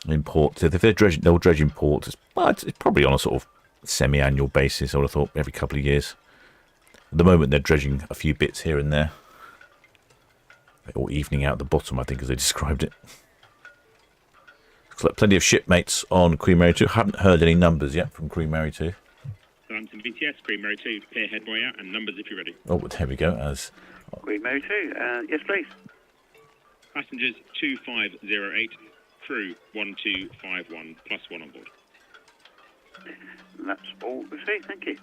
In ports, if they're dredging, they'll dredge in ports. It's probably on a sort of semi-annual basis, I would have thought, every couple of years. At the moment, they're dredging a few bits here and there. Or evening out the bottom, I think, as they described it. Looks like plenty of shipmates on Queen Mary 2. Haven't heard any numbers yet from Queen Mary 2. Southampton VTS, Queen Mary 2, clear headway out, and numbers if you're ready. Oh, there we go. Queen Mary 2, yes please. Passengers 2508, crew 1251, plus one on board. That's all to see, thank you.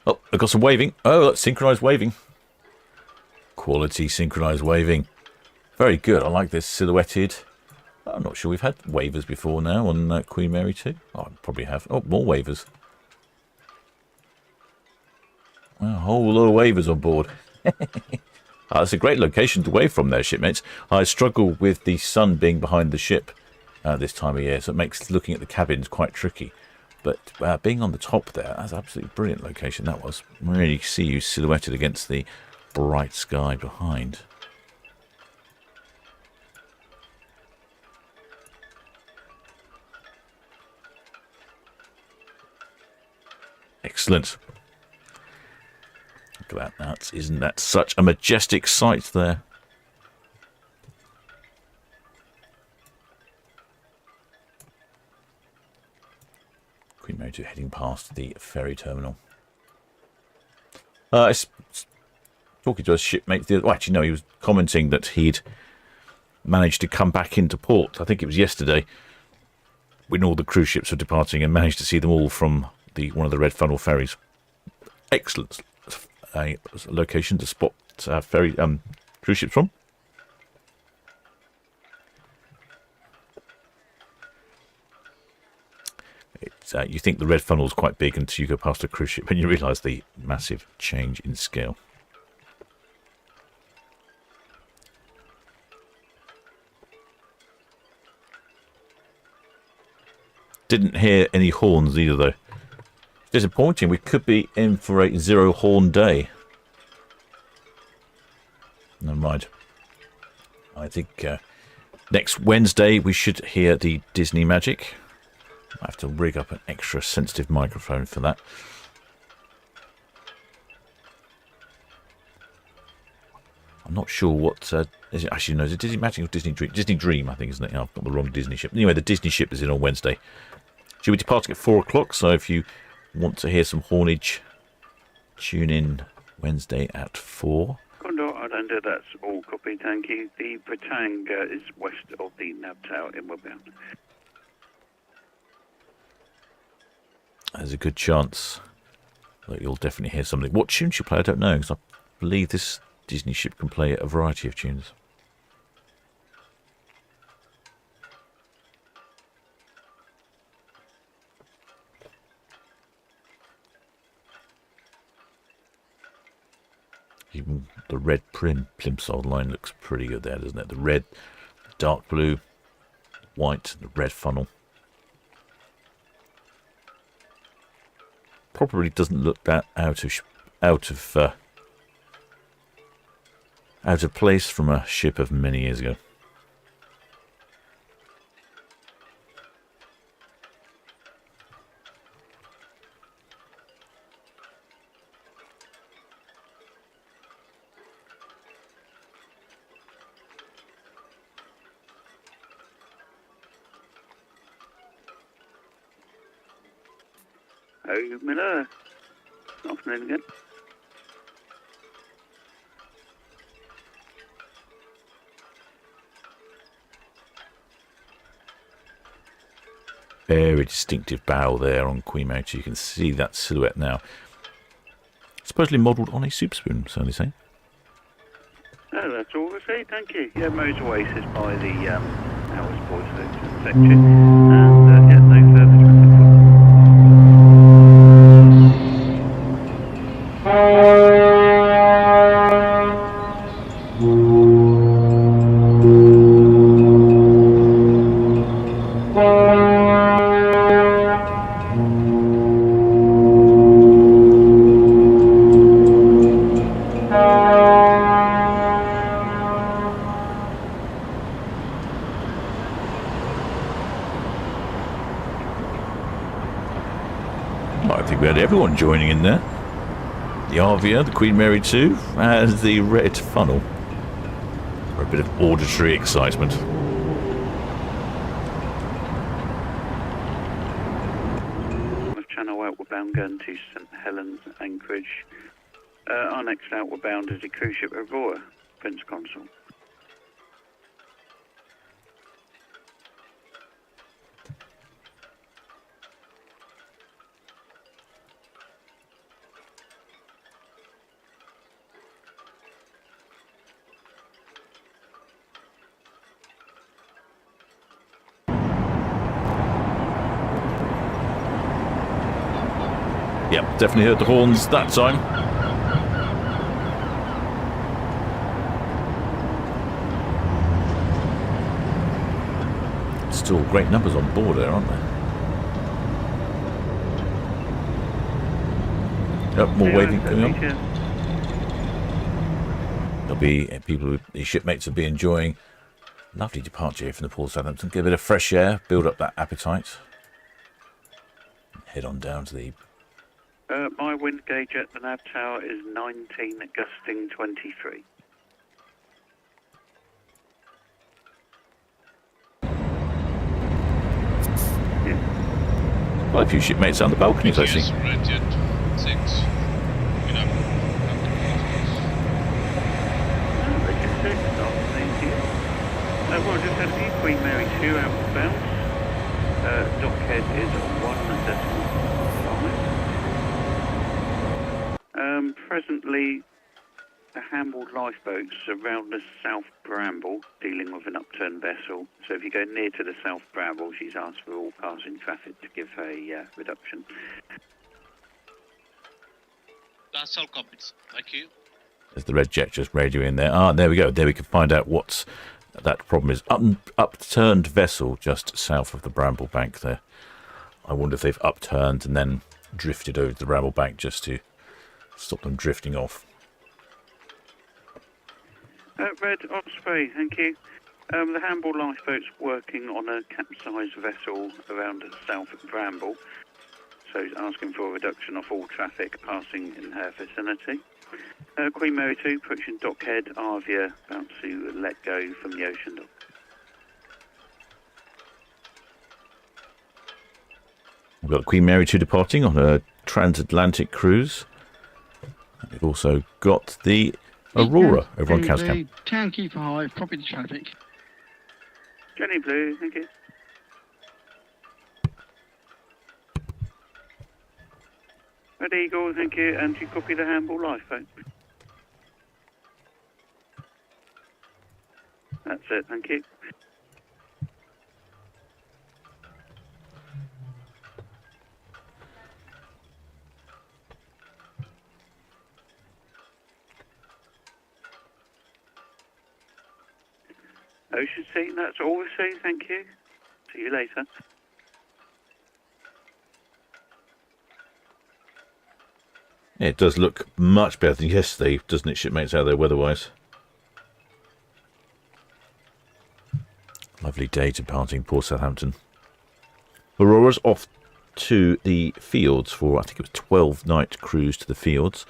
Oh, I've got some waving. Oh, that's synchronised waving. Quality synchronised waving. Very good. I like this silhouetted. I'm not sure we've had wavers before now on Queen Mary 2. Oh, I probably have. Oh, more wavers. A whole lot of wavers on board. That's a great location to wave from there, shipmates. I struggle with the sun being behind the ship this time of year, so it makes looking at the cabins quite tricky. But being on the top there, that's an absolutely brilliant location. That was. Really see you silhouetted against the bright sky behind. Excellent. Look at that. Isn't that such a majestic sight there? Queen Mary 2 heading past the ferry terminal. Talking to a shipmate. Actually, no, he was commenting that he'd managed to come back into port. I think it was yesterday when all the cruise ships were departing, and managed to see them all from one of the Red Funnel ferries. Excellent location to spot ferry cruise ships from. You think the red funnel's quite big until you go past a cruise ship and you realise the massive change in scale. Didn't hear any horns either, though. Disappointing. We could be in for a 0 horn day. Never mind. I think next Wednesday we should hear the Disney magic. I have to rig up an extra sensitive microphone for that. I'm not sure what is it actually. No, is it Disney Magic or Disney Dream? Disney Dream, I think, isn't it? I've got the wrong Disney ship. Anyway, the Disney ship is in on Wednesday. She'll be departing at 4 o'clock, so if you want to hear some hornage, tune in Wednesday at 4. Condor Islander, that's all copy, thank you. The Bretang is west of the nav tower inward bound. There's a good chance that you'll definitely hear something. What tune she'll play, I don't know, because I believe this Disney ship can play a variety of tunes. Even the red plimsoll line looks pretty good there, doesn't it? The red, dark blue, white, the red funnel. Probably doesn't look that out of place from a ship of many years ago. Oh, Miller. Afternoon again. Very distinctive bow there on Queen Mary 2. You can see that silhouette now. Supposedly modelled on a soup spoon, so they say. Oh, that's all I say, thank you. Yeah, Mo's Oasis by the Hours Boys section. And, yeah, no further traffic. I think we had everyone joining in there. The Arvia, the Queen Mary 2, and the red funnel. For a bit of auditory excitement. Channel outward bound going to St Helens, Anchorage. Our next outward bound is the cruise ship Aurora, Prince Consort. Yep, definitely heard the horns that time. Still great numbers on board there, aren't there? Yep, more waving coming on. There'll be people who the shipmates will be enjoying. Lovely departure here from the Port of Southampton. Get a bit of fresh air, build up that appetite. Head on down to the... My wind gauge at the nav tower is 19, gusting 23. Yeah. Quite a few shipmates on the balconies, I see. Well, just had a few Queen Mary 2 outbound. Dockhead is 1.5. Presently The handled lifeboats around the South Bramble, dealing with an upturned vessel. So if you go near to the South Bramble, she's asked for all passing traffic to give a reduction. That's all copies. Thank you. There's the red jet just radioing there. Ah, there we go. There we can find out what's that problem is. Upturned vessel just south of the Bramble Bank there. I wonder if they've upturned and then drifted over to the Bramble Bank just to stop them drifting off. Red Osprey, thank you. The handball lifeboat's working on a capsized vessel around the South Bramble, so he's asking for a reduction of all traffic passing in her vicinity. Queen Mary 2, approaching dockhead, Arvia, about to let go from the ocean dock. We've got Queen Mary 2 departing on a Transatlantic cruise. We've also got the Aurora over on Cow's Camp. Town Quay for 5, copy the traffic. Jenny Blue, thank you. Red Eagle, thank you, and you copy the handball lifeboat. That's it, thank you. Ocean Sea, that's all we see, thank you. See you later. Yeah, it does look much better than yesterday, doesn't it, shipmates out there weather-wise? Lovely day departing Port Southampton. Aurora's off to the fields for, I think it was 12-night cruise to the fields.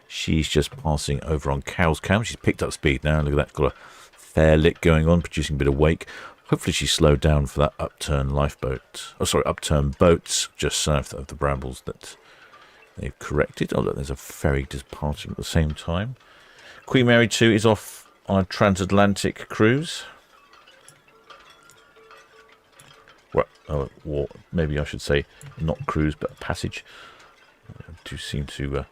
She's just passing over on Cow's Camp. She's picked up speed now. Look at that, got a fair lick going on, producing a bit of wake. Hopefully she slowed down for that upturned lifeboat. Oh, sorry, upturned boats just south of the Brambles that they've corrected. Oh, look, there's a ferry departing at the same time. Queen Mary 2 is off on a transatlantic cruise. Well, or maybe I should say not cruise, but passage. I do seem to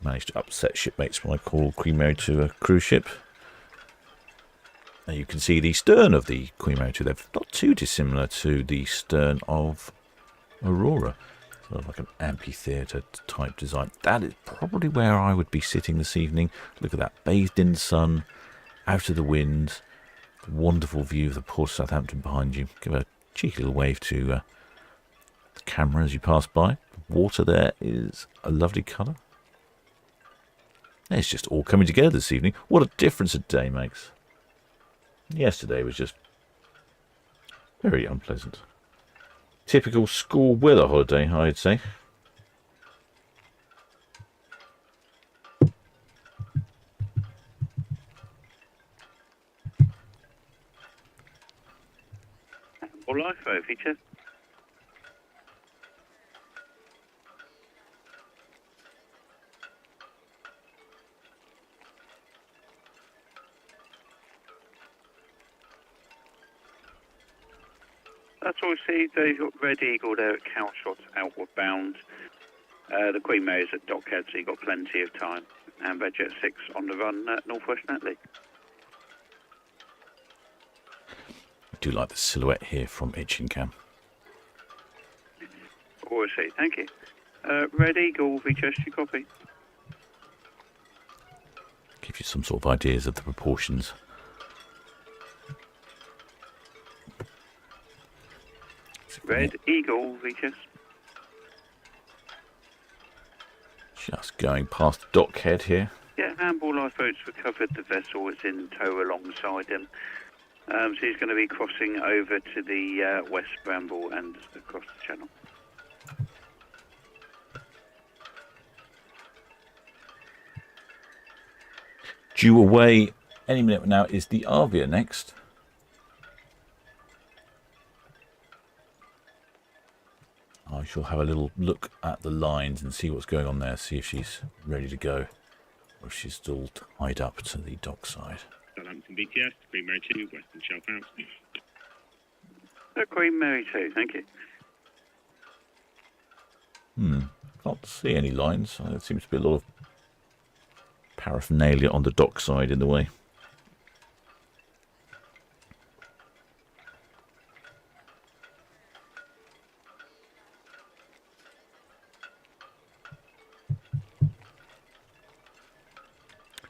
manage to upset shipmates when I call Queen Mary 2 a cruise ship. And you can see the stern of the Queen Mary 2. They're not too dissimilar to the stern of Aurora. Sort of like an amphitheatre type design. That is probably where I would be sitting this evening. Look at that, bathed in the sun, out of the wind. Wonderful view of the Port of Southampton behind you. Give a cheeky little wave to the camera as you pass by. The water there is a lovely colour. It's just all coming together this evening. What a difference a day makes. Yesterday was just very unpleasant. Typical school weather holiday, I'd say. Or lifeboat feature. That's all we see. They've got Red Eagle there at Cowshot, outward bound. The Queen Mary's at Dockhead, so you've got plenty of time. And Red Jet 6 on the run at Northwest Netley. I do like the silhouette here from Itchingham. All we see, thank you. Red Eagle, VHS, you copy. Gives you some sort of ideas of the proportions. Red Eagle, VHS. Just going past Dockhead here. Yeah, handball lifeboats recovered the vessel. It's in tow alongside him. So he's going to be crossing over to the West Bramble and across the channel. Due away any minute now is the Arvia next. I shall have a little look at the lines and see what's going on there, see if she's ready to go, or if she's still tied up to the dockside. Southampton BTS, Queen Mary 2, Western Southampton. Queen Mary 2, thank you. Can't see any lines. There seems to be a lot of paraphernalia on the dockside in the way.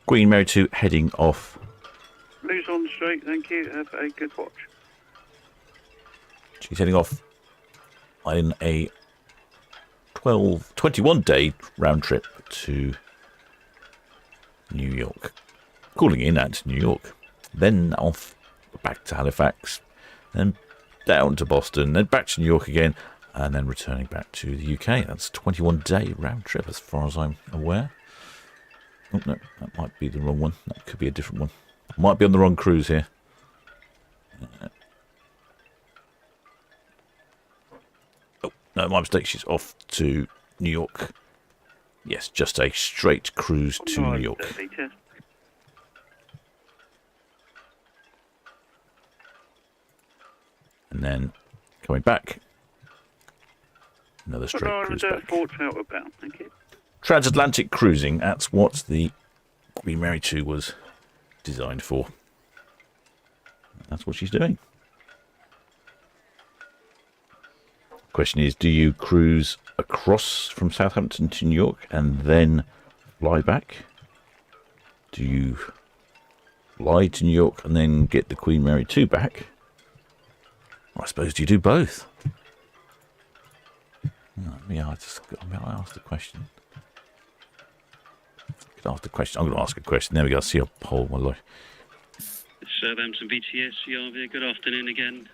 Queen Mary 2 heading off. Blues on straight, thank you. Have a good watch. She's heading off in a 21-day round trip to New York. Calling in at New York. Then off back to Halifax. Then down to Boston. Then back to New York again. And then returning back to the UK. That's a 21-day round trip as far as I'm aware. Oh, no, that might be the wrong one. That could be a different one. Might be on the wrong cruise here. Oh, no, my mistake. She's off to New York. Yes, just a straight cruise to New York. And then coming back. Another straight cruise back. Outward bound, thank you. Transatlantic cruising, that's what the Queen Mary 2 was designed for. That's what she's doing. Question is, do you cruise across from Southampton to New York and then fly back? Do you fly to New York and then get the Queen Mary 2 back? Or I suppose you do both. Yeah, I asked the question. I'm going to ask a question. There we go. I see a poll. My life. Southampton VTS, Arvia. Good afternoon again.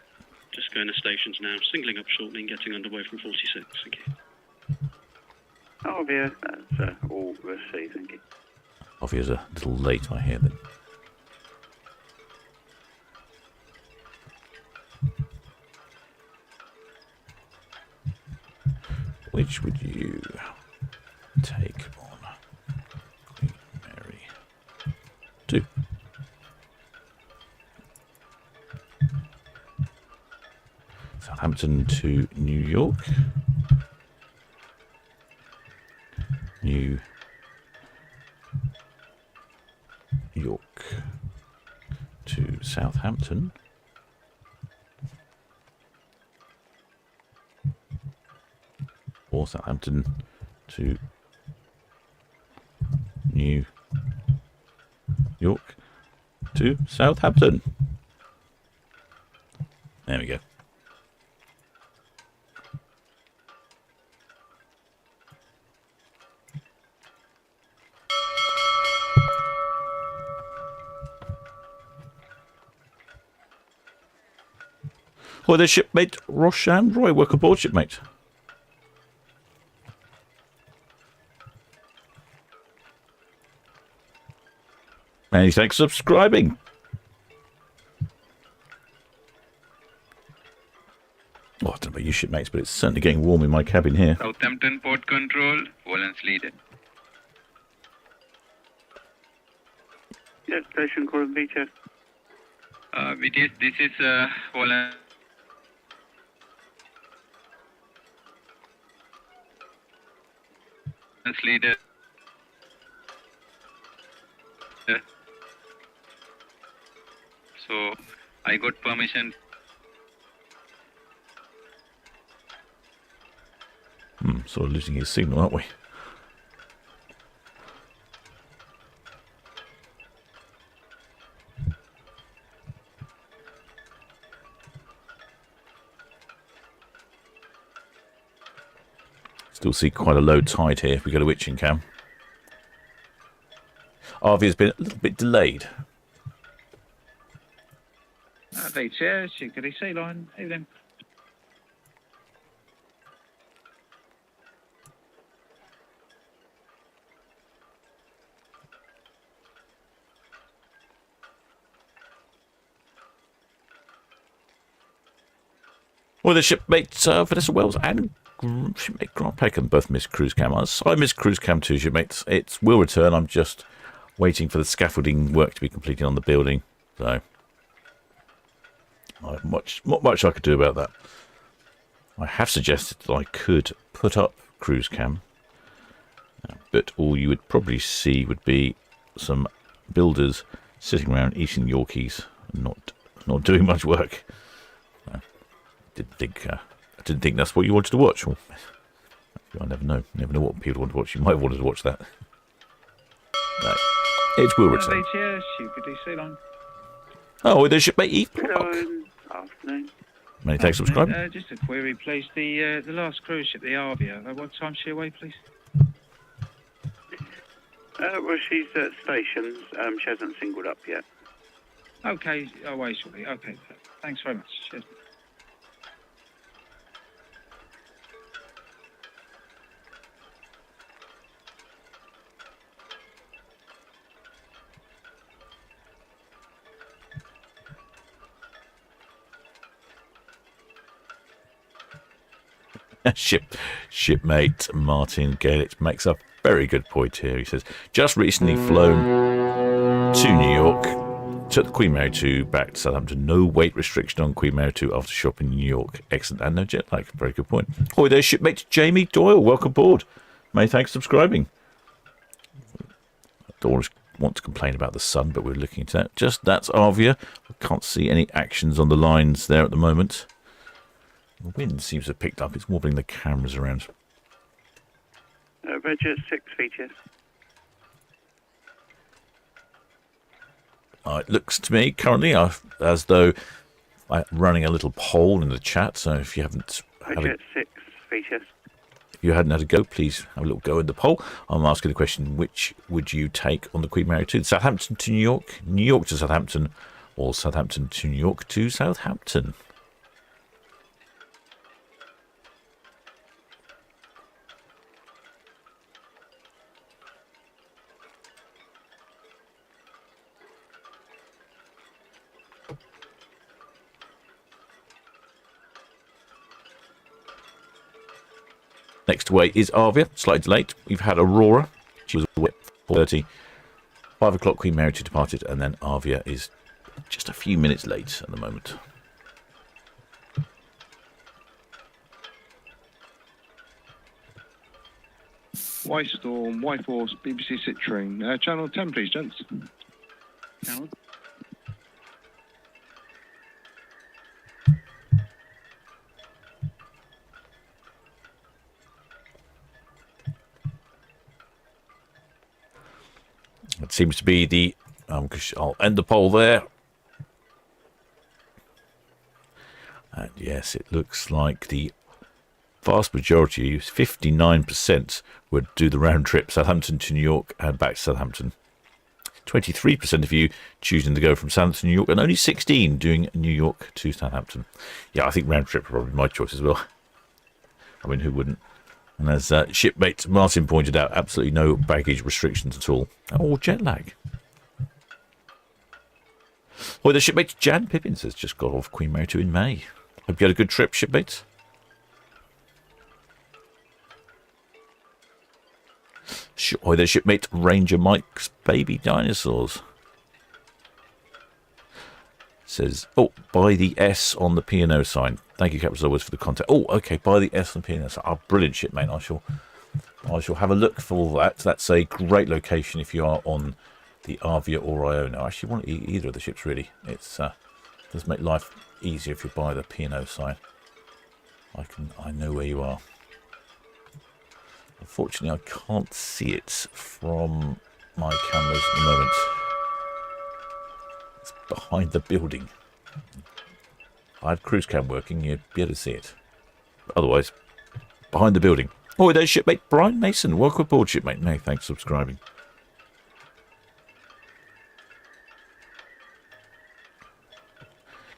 Just going to stations now. Singling up shortly and getting underway from 46. Thank you. Arvia, that's all received, thank you. Arvia's a little late, I hear then. Which would you take on Queen Mary 2? Southampton to New York. New York to Southampton. Or Southampton to New York to Southampton. There we go. Hi there, shipmate Roshan Roy. Welcome aboard, shipmate. Many thanks for subscribing. Oh, I don't know about you shipmates, but it's certainly getting warm in my cabin here. Southampton port control, Solent Ships. Yeah, station calling VTS. VTS, this is Solent leader. So I got permission. Sort of losing his signal, aren't we? Still see quite a low tide here if we go to Witchingham. Arvia's been a little bit delayed. VTS, Chicory Sea Line, evening. Well, the shipmate Vanessa Wells and shipmate Grant Peckham both missed cruise cam. I missed cruise cam too, shipmates. It will return. I'm just waiting for the scaffolding work to be completed on the building. So, not much I could do about that. I have suggested that I could put up cruise cam, but all you would probably see would be some builders sitting around eating Yorkies and not doing much work. I didn't think that's what you wanted to watch. Well, I never know. Never know what people want to watch. You might have wanted to watch that. No, it will return. VTS, you could do Ceylon. Oh, there's shipmate Eve. Hello, afternoon. Many thanks for subscribing. Just a query, please. The last cruise ship, the Arvia, what time's she away, please? Well, she's at stations. She hasn't singled up yet. Okay, away shortly. Okay, thanks very much. Cheers. Shipmate Martin Gaelic makes a very good point here. He says, just recently flown to New York, took the Queen Mary 2 back to Southampton. No weight restriction on Queen Mary 2 after shopping in New York. Excellent, and no jet lag. Very good point. Oh, there's shipmate Jamie Doyle. Welcome aboard. Many thanks for subscribing. I don't always want to complain about the sun, but we're looking at that. Just that's Arvia. I can't see any actions on the lines there at the moment. The wind seems to have picked up. It's wobbling the cameras around. Roger, 6 features. It looks to me currently as though I'm running a little poll in the chat. So if you haven't Roger, 6 features. if you hadn't had a go, please have a little go in the poll. I'm asking the question: which would you take on the Queen Mary 2? Southampton to New York, New York to Southampton, or Southampton to New York to Southampton? Next away is Arvia, slightly delayed. We've had Aurora. She was away at 4:30. 5 o'clock, Queen Mary 2 departed, and then Arvia is just a few minutes late at the moment. White Storm, White Horse, BBC Citrine. Channel 10, please, gents. Channel. It seems to be the... I'll end the poll there. And yes, it looks like the vast majority, 59%, would do the round trip, Southampton to New York and back to Southampton. 23% of you choosing to go from Southampton to New York, and only 16 doing New York to Southampton. Yeah, I think round trip is probably my choice as well. I mean, who wouldn't? And as shipmate Martin pointed out, absolutely no baggage restrictions at all. Or jet lag. Well, the shipmate Jan Pippins has just got off Queen Mary 2 in May. Hope you had a good trip, shipmates. Oh, there's shipmate Ranger Mike's Baby Dinosaurs. Says, oh, buy the S on the P&O sign. Thank you, Captain, as always, for the contact. Oh, okay, buy the S on the P&O sign. Oh, brilliant shipmate. I shall have a look for all that. That's a great location if you are on the Arvia or Iona. I actually want either of the ships, really. It's does make life easier if you buy the P&O sign. I know where you are. Unfortunately, I can't see it from my cameras at the moment. It's behind the building. If I had cruise cam working, you'd be able to see it. But otherwise, behind the building. Oh, there's shipmate Brian Mason. Welcome aboard, shipmate. No, thanks for subscribing.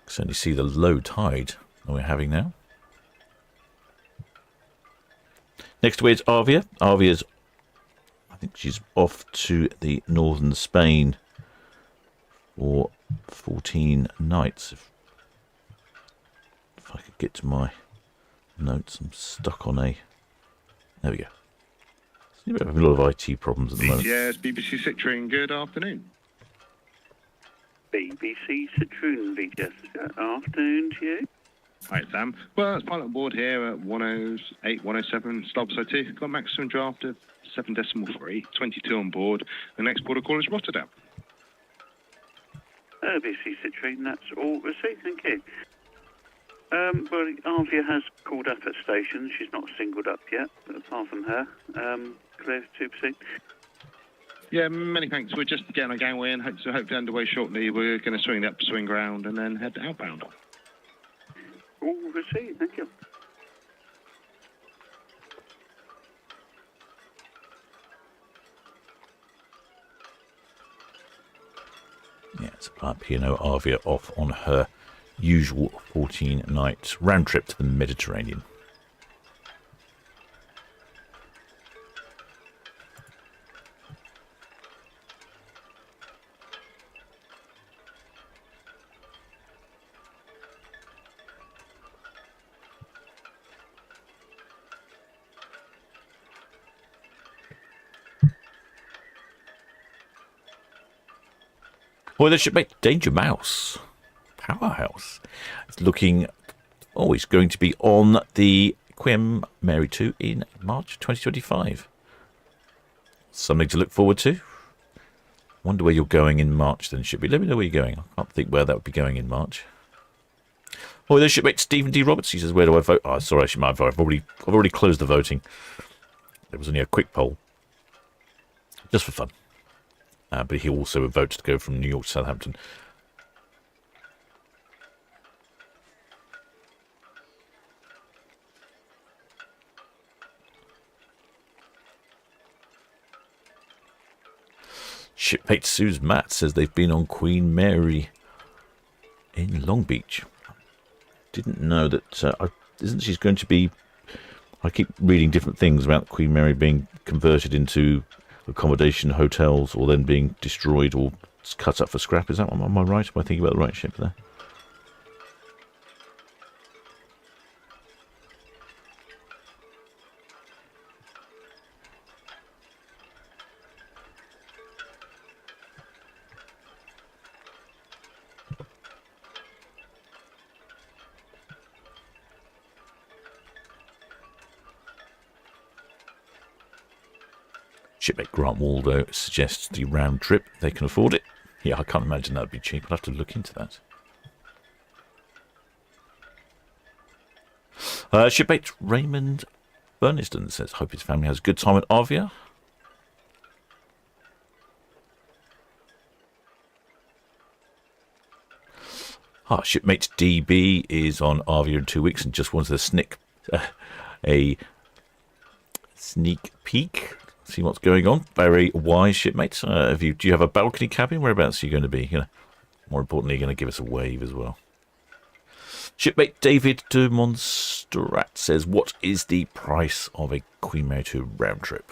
Can certainly see the low tide that we're having now. Next away is Arvia. Arvia's, I think she's off to the northern Spain for 14 nights. If I could get to my notes, I'm stuck on a... There we go. Seem to have a lot of IT problems at the moment. Yes, BBC Citrine, good afternoon. BBC Citroen, VTS. Afternoon to you. Hi, Sam. Well, it's pilot on board here at 108, 107, stop so 2. Got maximum draft of 7.3, 22 on board. The next port of call is Rotterdam. BC Citrine, that's all received, thank you. Well, Arvia has called up at station. She's not singled up yet, but apart from her, clear to proceed. Yeah, many thanks. We're just getting our gangway in, so hopefully underway shortly. We're going to swing up, swing round, and then head outbound. All received, thank you. Yeah, it's P&O Arvia off on her usual 14-night round trip to the Mediterranean. Boy, the shipmate Danger Mouse Powerhouse. It's looking always going to be on the Queen Mary 2 in March 2025. Something to look forward to. Wonder where you're going in March then, shipmate. Let me know where you're going. I can't think where that would be going in March. Boy, the shipmate Stephen D. Roberts. He says, where do I vote? Oh, sorry, I've already closed the voting. There was only a quick poll. Just for fun. But he also voted to go from New York to Southampton. Shipmate Suze Matt says they've been on Queen Mary in Long Beach. Didn't know that. Isn't she's going to be? I keep reading different things about Queen Mary being converted into accommodation hotels, or then being destroyed or cut up for scrap. Is that? Am I right? Am I thinking about the right ship there? Shipmate Grant Waldo suggests the round trip. They can afford it. Yeah, I can't imagine that would be cheap. I'll have to look into that. Shipmate Raymond Burniston says, hope his family has a good time at Arvia. Shipmate DB is on Arvia in 2 weeks and just wanted a sneak peek. See what's going on. Very wise, shipmates. Do you have a balcony cabin? Whereabouts are you going to be? More importantly, you're going to give us a wave as well. Shipmate David de Montserrat says, what is the price of a Queen Mary 2 round trip?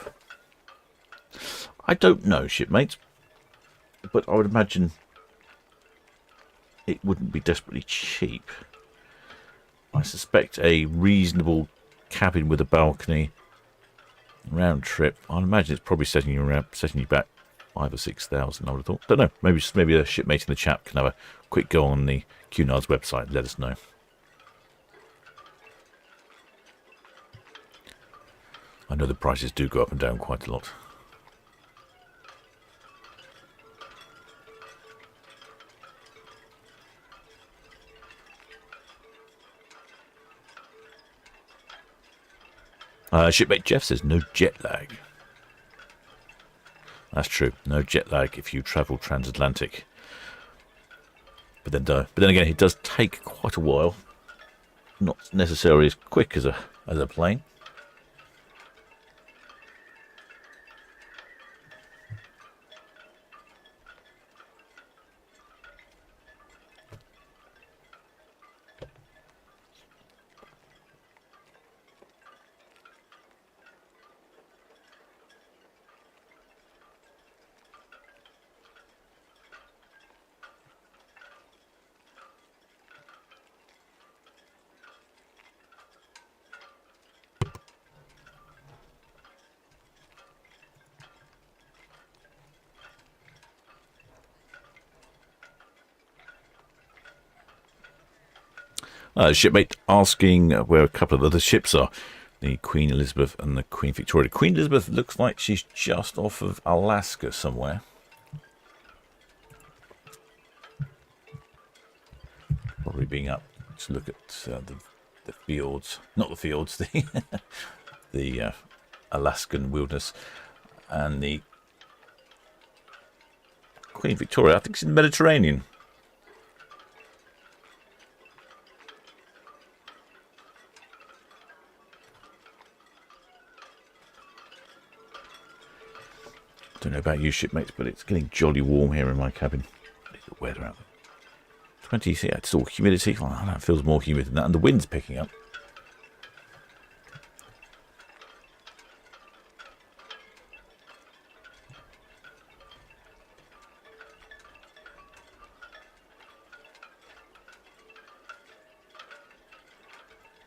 I don't know, shipmates, but I would imagine it wouldn't be desperately cheap. I suspect a reasonable cabin with a balcony round trip, I'd imagine it's probably setting you back 5,000 or 6,000. I would have thought. Don't know. Maybe a shipmate in the chat can have a quick go on the Cunard's website and let us know. I know the prices do go up and down quite a lot. Shipmate Jeff says no jet lag. That's true. No jet lag if you travel transatlantic. But then again, it does take quite a while. Not necessarily as quick as a plane. Shipmate asking where a couple of other ships are. The Queen Elizabeth and the Queen Victoria. Queen Elizabeth looks like she's just off of Alaska somewhere. Probably being up to look at the fields. Not the fields, the Alaskan wilderness. And the Queen Victoria, I think it's in the Mediterranean. Don't know about you shipmates, but it's getting jolly warm here in my cabin. Look at the weather out there. 20, yeah, it's all humidity. Oh, no, it feels more humid than that, and the wind's picking up.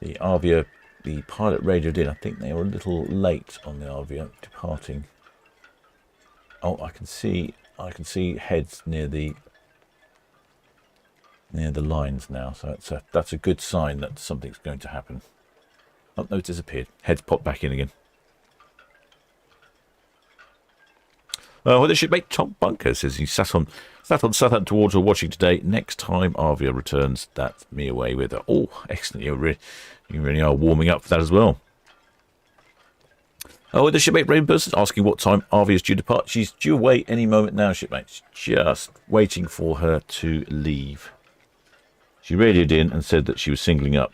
The Arvia, the pilot radioed in. I think they were a little late on the Arvia departing. Oh, I can see heads near the lines now. So that's a good sign that something's going to happen. Oh no, it's disappeared. Heads popped back in again. Well, the shipmate Tom Bunker says he sat on Southampton water watching today. Next time Arvia returns, that's me away with her. Oh, excellent! You really are warming up for that as well. Oh, the shipmate Rainbows asking what time Arvia is due to depart. She's due away any moment now, shipmates. Just waiting for her to leave. She radioed in and said that she was singling up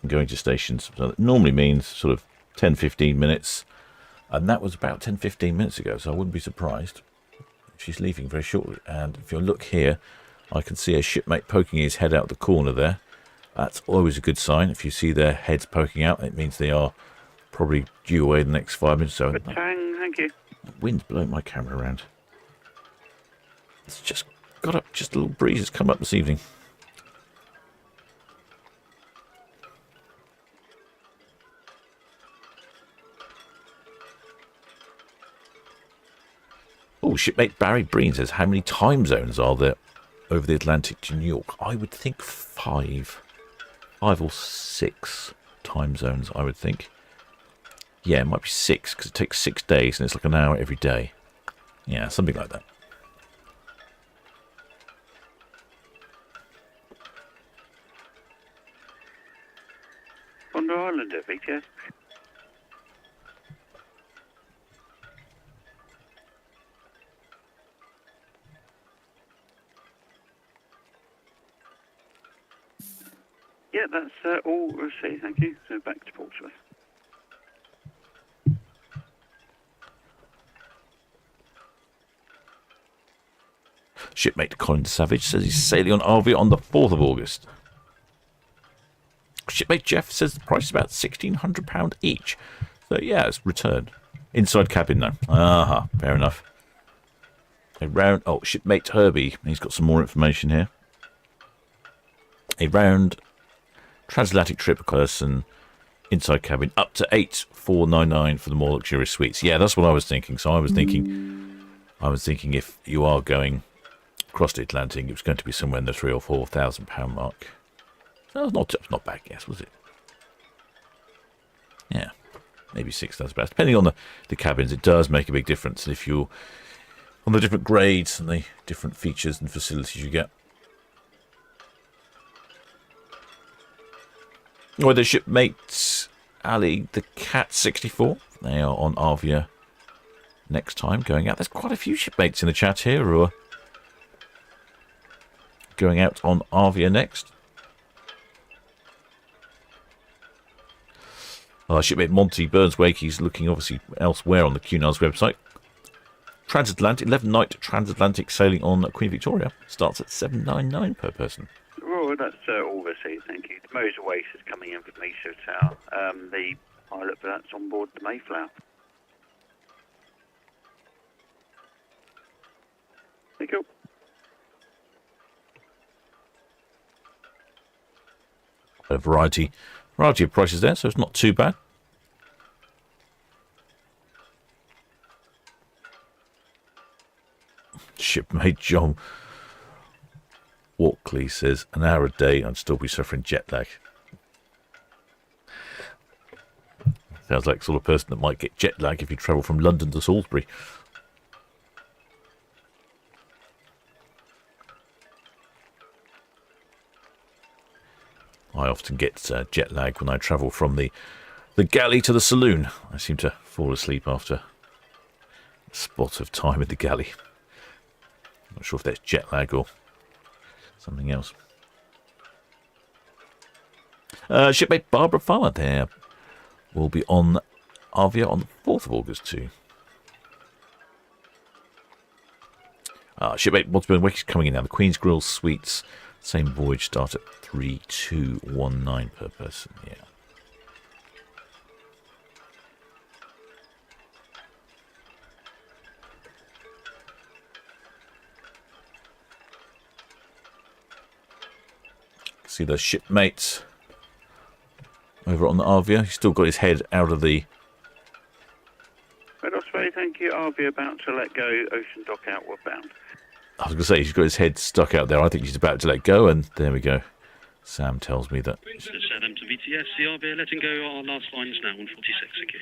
and going to stations. So that normally means sort of 10-15 minutes. And that was about 10-15 minutes ago, so I wouldn't be surprised. She's leaving very shortly. And if you look here, I can see a shipmate poking his head out the corner there. That's always a good sign. If you see their heads poking out, it means they are probably due away the next 5 minutes or so. Thank you. Wind's blowing my camera around. It's just got up, just a little breeze has come up this evening. Oh, shipmate Barry Breen says, how many time zones are there over the Atlantic to New York? I would think 5. 5 or 6 time zones, I would think. Yeah, it might be 6, because it takes 6 days, and it's like an hour every day. Yeah, something like that. Bondi Island, VTS. Yeah, that's all received, thank you. So back to Portsmouth. Shipmate Colin Savage says he's sailing on Arvia on the 4th of August. Shipmate Jeff says the price is about £1,600 each. So yeah, it's returned. Inside cabin though. Aha, fair enough. A round, oh, shipmate Herbie, he's got some more information here. A round transatlantic trip per person, inside cabin, up to $8,499 for the more luxurious suites. Yeah, that's what I was thinking. So I was thinking if you are going across the Atlantic, it was going to be somewhere in the £3,000 or £4,000 mark. So that's not bad guess, was it? Yeah, maybe 6,000 pounds. Depending on the cabins, it does make a big difference. And if you're on the different grades and the different features and facilities you get. Well, the shipmates Ali, the Cat 64, they are on Arvia next time going out. There's quite a few shipmates in the chat here who are going out on Arvia next. Shipmate Monty Burns-Wake, he's looking obviously elsewhere on the Cunard's website. Transatlantic, 11-night transatlantic sailing on Queen Victoria. Starts at $799 per person. Well, that's all received, thank you. The motorway is coming in from Miso Tower. The pilot for that's on board the Mayflower. Thank you. A variety of prices there, so it's not too bad. Shipmate John Buckley says, an hour a day, I'd still be suffering jet lag. Sounds like the sort of person that might get jet lag if you travel from London to Salisbury. I often get jet lag when I travel from the galley to the saloon. I seem to fall asleep after a spot of time in the galley. Not sure if that's jet lag or something else. Shipmate Barbara Farmer there will be on Arvia on the 4th of August too. Shipmate Wadsburn Wick is coming in now. The Queen's Grill Suites, same voyage, start at 3219 per person. Yeah. See the shipmates over on the Arvia. He's still got his head out of the... Red Osprey, thank you. Arvia about to let go. Ocean dock outward bound. I was going to say, he's got his head stuck out there. I think he's about to let go, and there we go. Sam tells me that... Southampton VTS, the Arvia letting go. Our last line is now 146, thank you.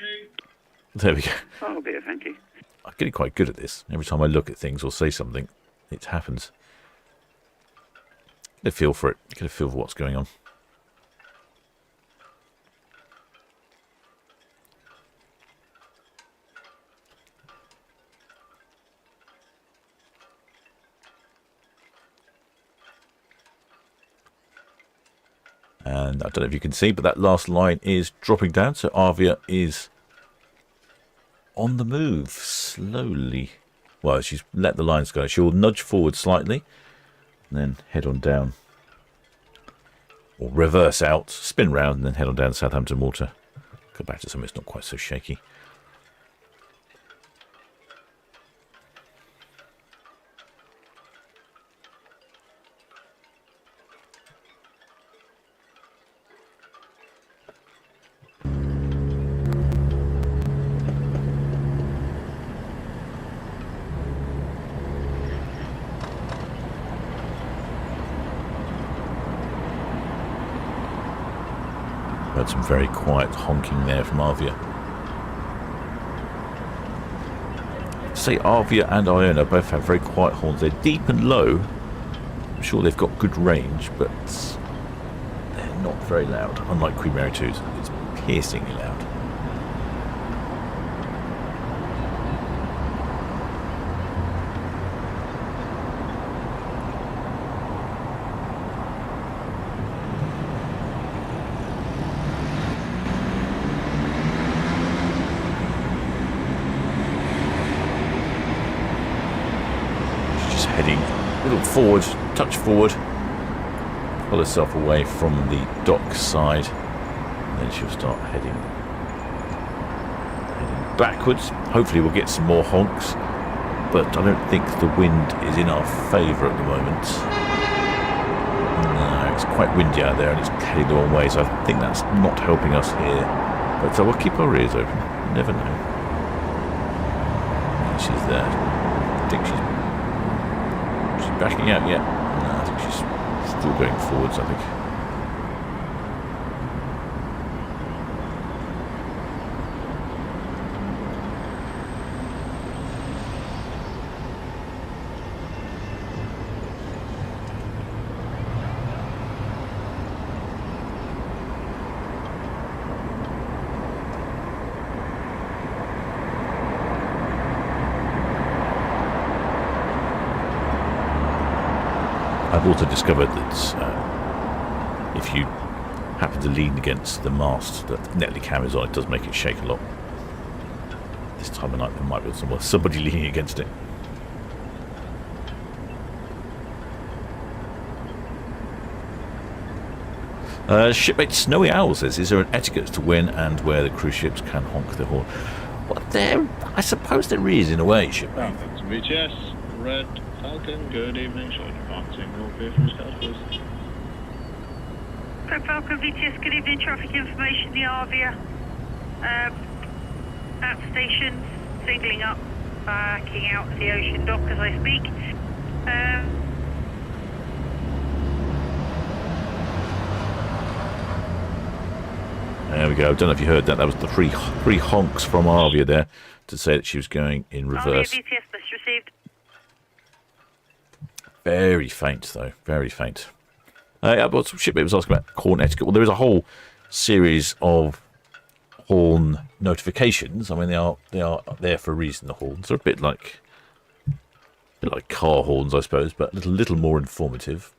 There we go. Arvia, thank you. I'm getting quite good at this. Every time I look at things or say something, it happens. Get a feel for it. Get a feel for what's going on. And I don't know if you can see, but that last line is dropping down. So Arvia is on the move slowly. Well, she's let the lines go. She'll nudge forward slightly and then head on down. Or reverse out, spin round and then head on down Southampton water. Go back to something that's not quite so shaky. Heard some very quiet honking there from Arvia. Say Arvia and Iona both have very quiet horns. They're deep and low. I'm sure they've got good range, but they're not very loud. Unlike Queen Mary 2's, it's piercingly loud. Forward, touch forward, pull herself away from the dock side, and then she'll start heading backwards. Hopefully we'll get some more honks, but I don't think the wind is in our favour at the moment. No, it's quite windy out there and it's heading the wrong way, so I think that's not helping us here. But we'll keep our ears open, you never know. And she's there. I think she's backing out yet? No, I think she's still going forwards, I think. I've also discovered that if you happen to lean against the mast that Netley cam is on, it does make it shake a lot. This time of night there might be somebody leaning against it. Shipmate Snowy Owl says, is there an etiquette as to when and where the cruise ships can honk their horn? Well, I suppose there is in a way, shipmate. VTS, Red Falcon, good evening, showing departing all clear from Scouts. Red Falcon VTS, good evening, traffic information, the Arvia. At station, singling up, backing out the ocean dock as I speak. There we go. I don't know if you heard that. That was the three honks from Arvia there to say that she was going in reverse. Arvia VTS list received. Very faint, though. Very faint. What shipmate was asking about horn etiquette. Well, there is a whole series of horn notifications. I mean, they are there for a reason. The horns are a bit like car horns, I suppose, but a little more informative.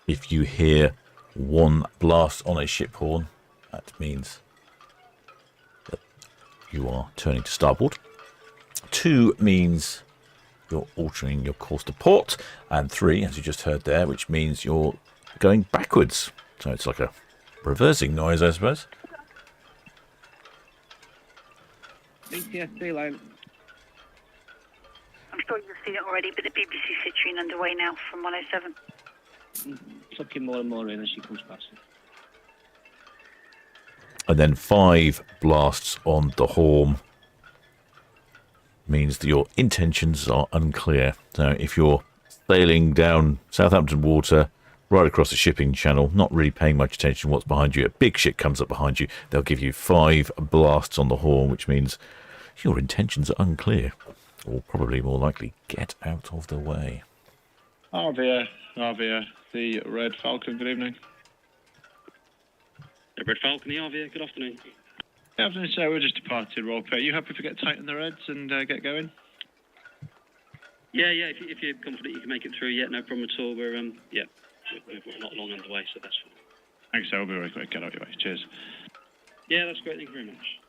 If you hear one blast on a ship horn, that means that you are turning to starboard. 2 means you're altering your course to port. And 3, as you just heard there, which means you're going backwards. So it's like a reversing noise, I suppose. BTS line. I'm sure you've seen it already, but the BBC Citrine underway now from 107. Sucking more and more in as she comes past it. And then 5 blasts on the horn means that your intentions are unclear. So if you're sailing down Southampton water, right across the shipping channel, not really paying much attention to what's behind you, a big ship comes up behind you, they'll give you 5 blasts on the horn, which means your intentions are unclear. Or probably more likely, get out of the way. Arvia, the Red Falcon, good evening. The Red Falcon, the Arvia, good afternoon. Good afternoon, sir. We're just departed, roll clear. Are you happy to get tight in the reds and get going? Yeah, if you're confident you can make it through, no problem at all. We're not long underway, so that's fine. Thanks, sir. We'll be very quick. Get out your way. Cheers. Yeah, that's great. Thank you very much.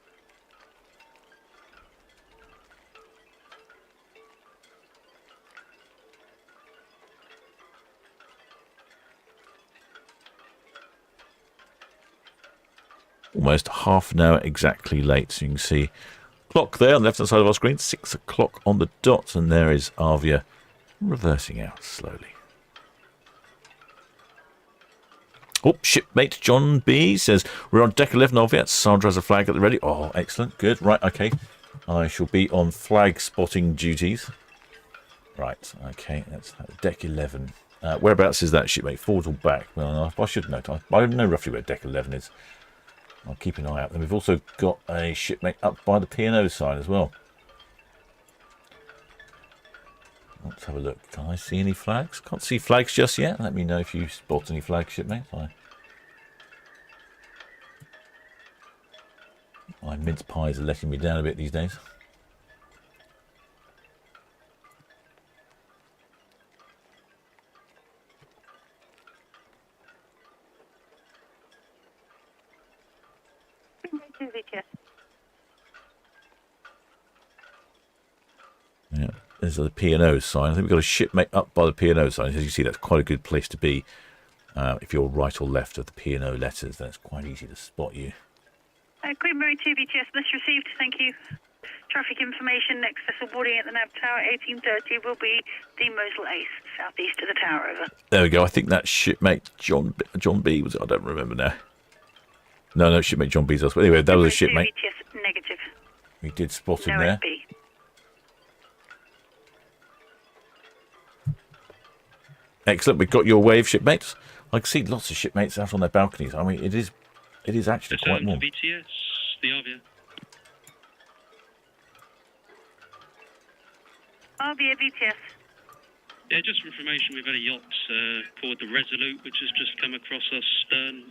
Almost half an hour exactly late. So you can see clock there on the left-hand side of our screen, 6 o'clock on the dot, and there is Arvia reversing out slowly. Oh, shipmate John B says, we're on deck 11 Arvia. Sandra has a flag at the ready. Oh, excellent. Good. Right, okay. I shall be on flag spotting duties. Right, okay. That's deck 11. Whereabouts is that, shipmate? Forward or back? Well, I should know. I know roughly where deck 11 is. I'll keep an eye out. And we've also got a shipmate up by the P&O side as well. Let's have a look. Can I see any flags? Can't see flags just yet. Let me know if you spot any flags, shipmate. My mince pies are letting me down a bit these days. Yeah, there's the P&O sign. I think we've got a shipmate up by the P&O sign. As you see, that's quite a good place to be. If you're right or left of the P&O letters, then it's quite easy to spot you. Queen Mary 2 BTS list received, thank you. Traffic information, next vessel boarding at the nav tower, 1830, will be the Mosul Ace, southeast of the tower, over. There we go. I think that's shipmate John B, was it? I don't remember now. No, shipmate John B's elsewhere. Anyway, that was a shipmate. BTS negative. We did spot him No there. SB. Excellent. We've got your wave, shipmates. I can see lots of shipmates out on their balconies. I mean, it is actually quite warm. BTS, the Arvia. Arvia BTS. Yeah, just for information, we've had a yacht called the Resolute, which has just come across our stern.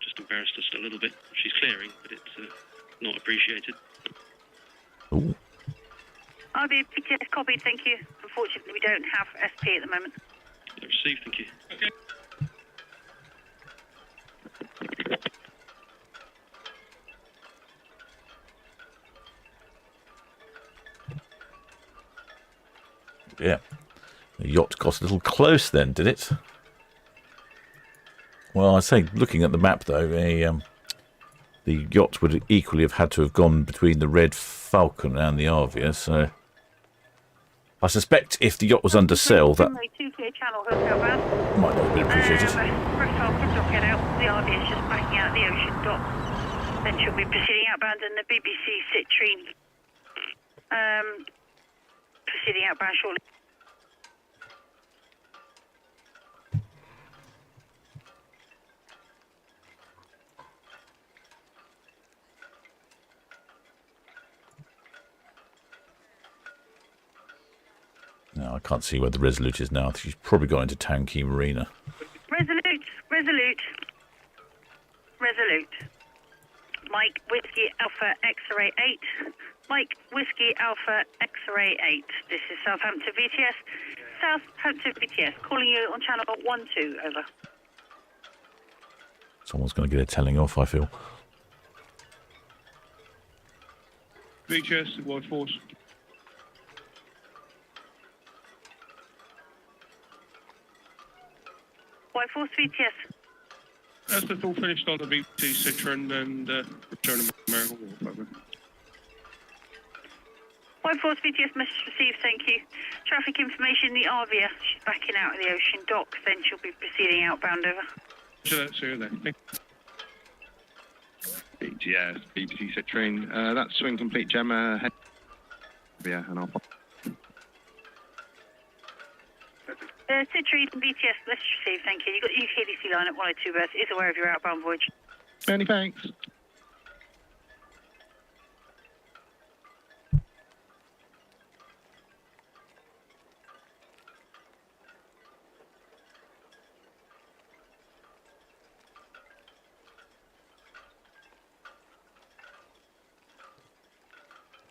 Just embarrassed us a little bit. She's clearing, but it's not appreciated. Ooh. Arvia BTS copied, thank you. Unfortunately, we don't have SP at the moment. Received, thank you. Okay. Yeah. The yacht got a little close then, did it? Well, I say, looking at the map though, the yacht would equally have had to have gone between the Red Falcon and the Arvia, so I suspect if the yacht was under sail, that Runway 2 clear channel, hotel bound. might not have been appreciated. Profile can dock it out. The Arvia is just backing out of the ocean dock. Then she'll be proceeding outbound in the BBC Citrine. Proceeding outbound shortly. No, I can't see where the Resolute is now. I think she's probably gone into Town Quay Marina. Resolute. Mike Whiskey Alpha X-Ray 8. Mike Whiskey Alpha X-Ray 8. This is Southampton VTS. Southampton VTS. Calling you on channel 12. Over. Someone's going to get a telling off, I feel. VHS, White Force. White Force VTS. That's the all finished on the BBC Citroen and return of America. White Force VTS message received, thank you. Traffic information, the Arvia. She's backing out of the ocean dock, then she'll be proceeding outbound, over. So that's here then. BTS, BBC Citroen. That's swing complete, Gemma. Head. Yeah, and I'll pop. Citrine VTS message received, thank you. You've got the UKDC line at 102 berth. Is aware of your outbound voyage. Many thanks.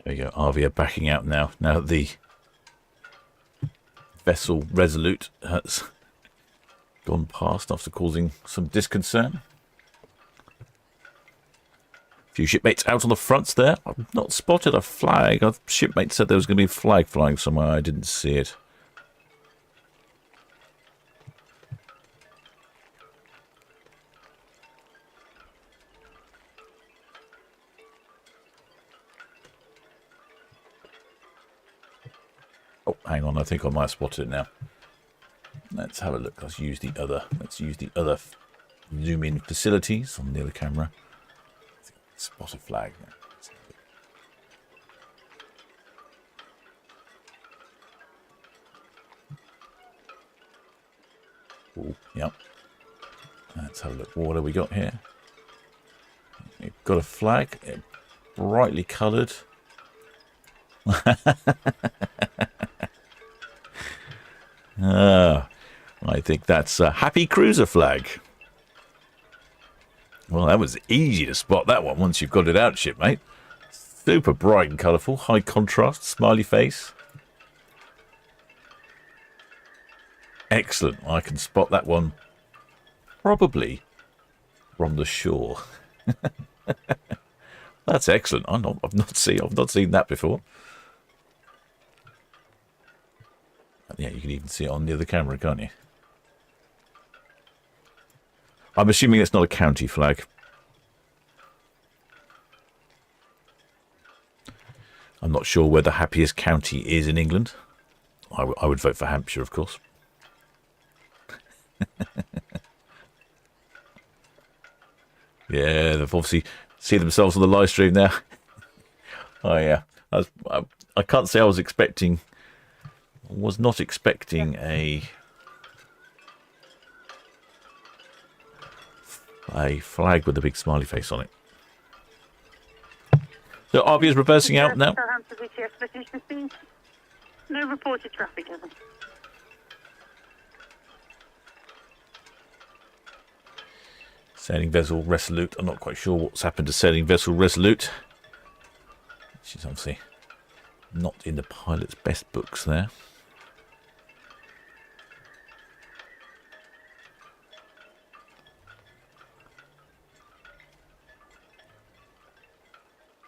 There you go, Arvia backing out now. Now that the vessel Resolute has gone past after causing some disconcern. A few shipmates out on the fronts there. I've not spotted a flag. A shipmate said there was going to be a flag flying somewhere. I didn't see it. Oh, hang on. I think I might have spotted it now. Let's have a look. Let's use the other zoom in facilities on the other camera. Spot a flag. Oh, yep. Let's have a look. What have we got here? We've got a flag, brightly coloured. I think that's a Happy Cruiser flag. Well, that was easy to spot that one once you've got it out, shipmate. Super bright and colourful, high contrast, smiley face. Excellent. I can spot that one probably from the shore. That's excellent. I've not seen that before. Yeah, you can even see it on the other camera, can't you? I'm assuming it's not a county flag. I'm not sure where the happiest county is in England. I would vote for Hampshire, of course. Yeah, they've obviously seen themselves on the live stream now. Oh yeah, I can't say I was not expecting a flag with a big smiley face on it. So Arvia's reversing out now. No reported traffic ever. Sailing vessel Resolute. I'm not quite sure what's happened to sailing vessel Resolute. She's obviously not in the pilot's best books there.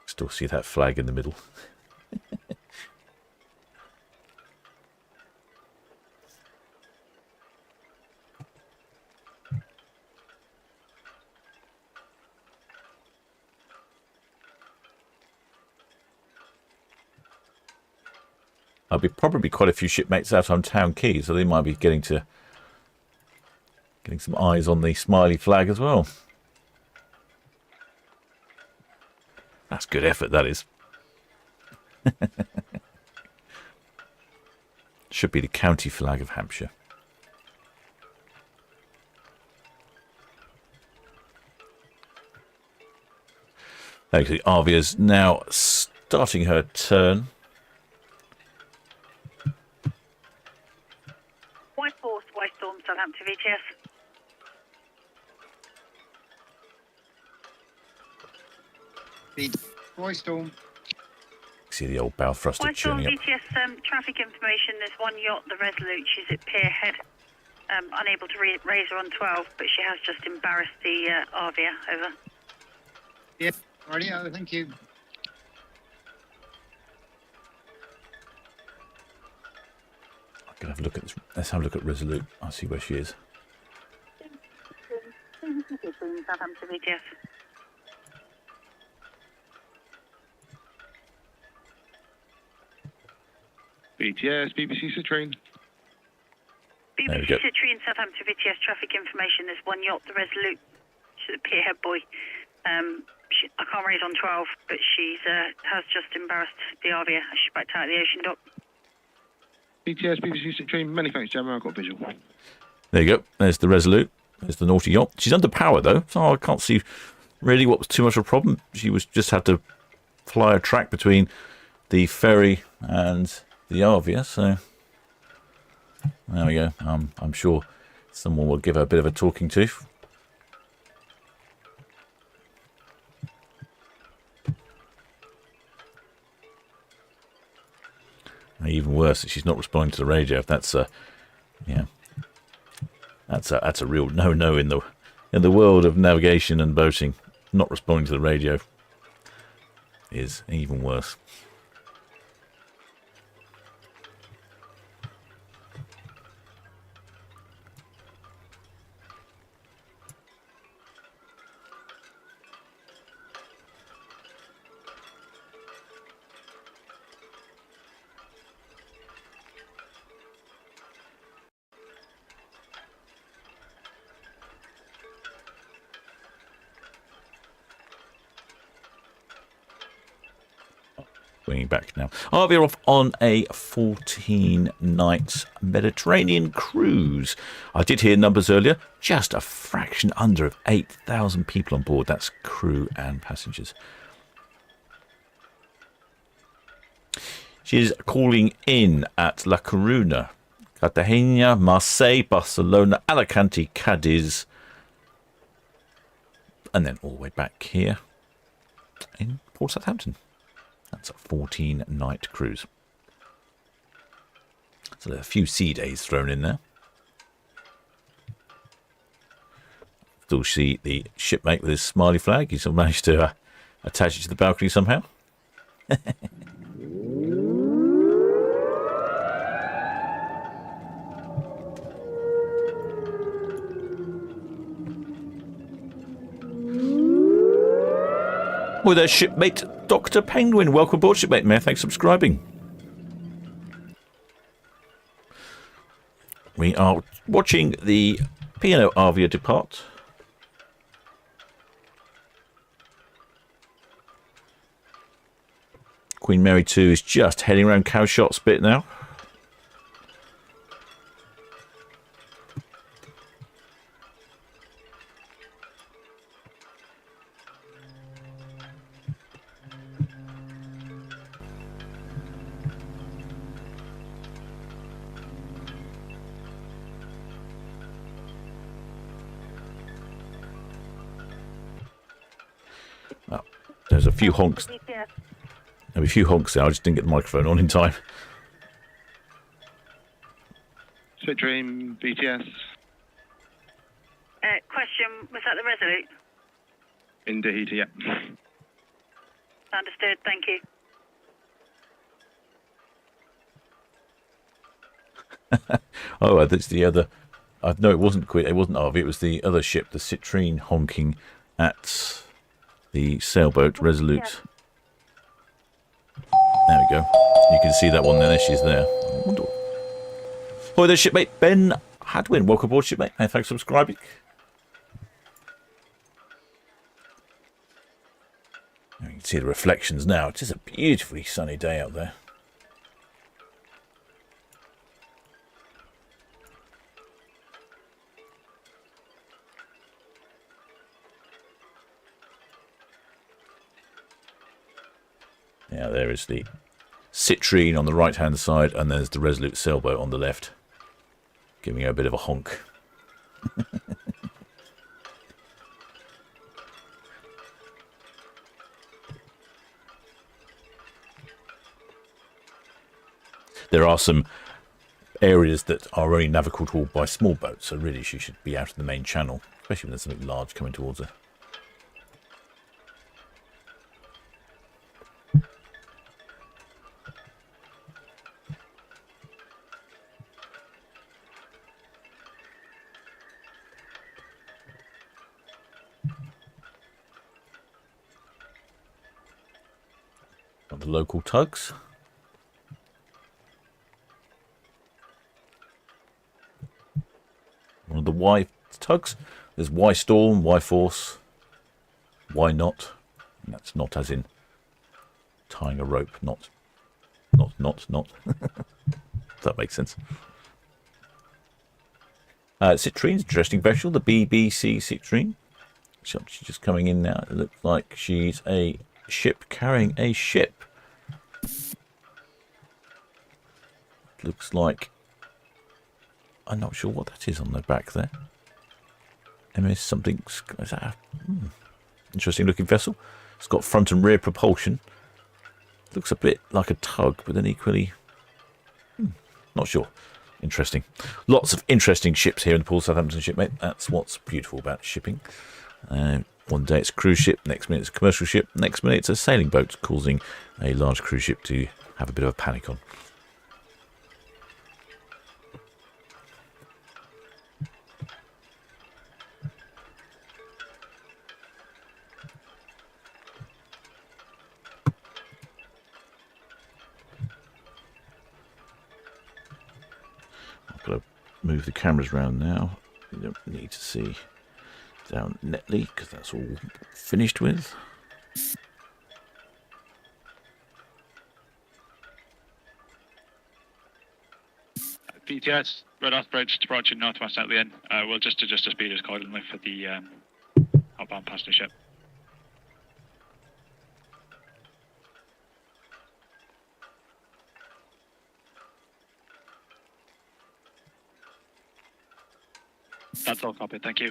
Still see that flag in the middle. There'll be probably quite a few shipmates out on Town Quay, so they might be getting some eyes on the smiley flag as well. That's good effort, that is. Should be the county flag of Hampshire. Actually, Arvia's now starting her turn. White Horse, White Storm, Southampton VTS. White Storm. See the old bow thruster White Storm tuning up. VTS, traffic information. There's one yacht, the Resolute. She's at pier head. Unable to raise her on 12, but she has just embarrassed the Arvia. Over. Yep. Radio, thank you. I'm gonna have a look at this. Let's have a look at Resolute. I'll see where she is. Southampton VTS. BTS, BBC Citroen. There we BBC go. Citroen, Southampton VTS, traffic information. There's one yacht, the Resolute. She's a pier head buoy. I can't raise on 12, but she's has just embarrassed the Arvia as she's backed out of the ocean dock. BTS, BBC Citroen, many thanks, Gemma. I've got visual. There you go. There's the Resolute. There's the naughty yacht. She's under power though, so I can't see really what was too much of a problem. She was just had to fly a track between the ferry and the Arvia, so there we go. I'm sure someone will give her a bit of a talking to. And even worse, she's not responding to the radio. If that's that's a real no in the world of navigation and boating. Not responding to the radio is even worse. Swinging back now. Arvia off on a 14-night Mediterranean cruise. I did hear numbers earlier. Just a fraction under of 8,000 people on board. That's crew and passengers. She's calling in at La Coruna, Cartagena, Marseille, Barcelona, Alicante, Cadiz, and then all the way back here in Port Southampton. That's a 14-night cruise. So there are a few sea days thrown in there. Still see the shipmate with his smiley flag. He's managed to attach it to the balcony somehow. With their shipmate, Dr. Penguin. Welcome aboard, shipmate. Mayor, thanks for subscribing. We are watching the P&O Arvia depart. Queen Mary 2 is just heading around Cowshot's bit now. There's a few honks. There'll be a few honks there. I just didn't get the microphone on in time. Citroen, BTS. Question, was that the Resolute? Indeed, yeah. Understood, thank you. Oh, that's the other. No, it wasn't Queen. It wasn't Arvia. It was the other ship, the Citroen, honking at the sailboat Resolute. There we go. You can see that one there. She's there. Hi there, shipmate. Ben Hadwin. Welcome aboard, shipmate. And thanks for subscribing. You can see the reflections now. It is a beautifully sunny day out there. Yeah, there is the Citrine on the right-hand side, and there's the Resolute sailboat on the left, giving you a bit of a honk. There are some areas that are only navigable by small boats, so really she should be out of the main channel, especially when there's something large coming towards her. Got the local tugs. One of the Y tugs. There's Y Storm, Y Force, Y Knot. And that's not as in tying a rope, not. If that makes sense. Citrine's interesting vessel, the BBC Citrine. She's just coming in now. It looks like she's a ship carrying a ship. Looks like, I'm not sure what that is on the back there. MS something. Is that a interesting looking vessel? It's got front and rear propulsion. Looks a bit like a tug, but then equally, not sure. Interesting. Lots of interesting ships here in the Port of Southampton, shipmate. That's what's beautiful about shipping. One day it's a cruise ship, next minute it's a commercial ship, next minute it's a sailing boat, causing a large cruise ship to have a bit of a panic on. I've got to move the cameras around now. You don't need to see down Netley because that's all finished with. PTS, Red Earth Bridge, approaching northwest at the end. We'll just adjust the speed accordingly for the outbound passenger ship. That's all copied, thank you.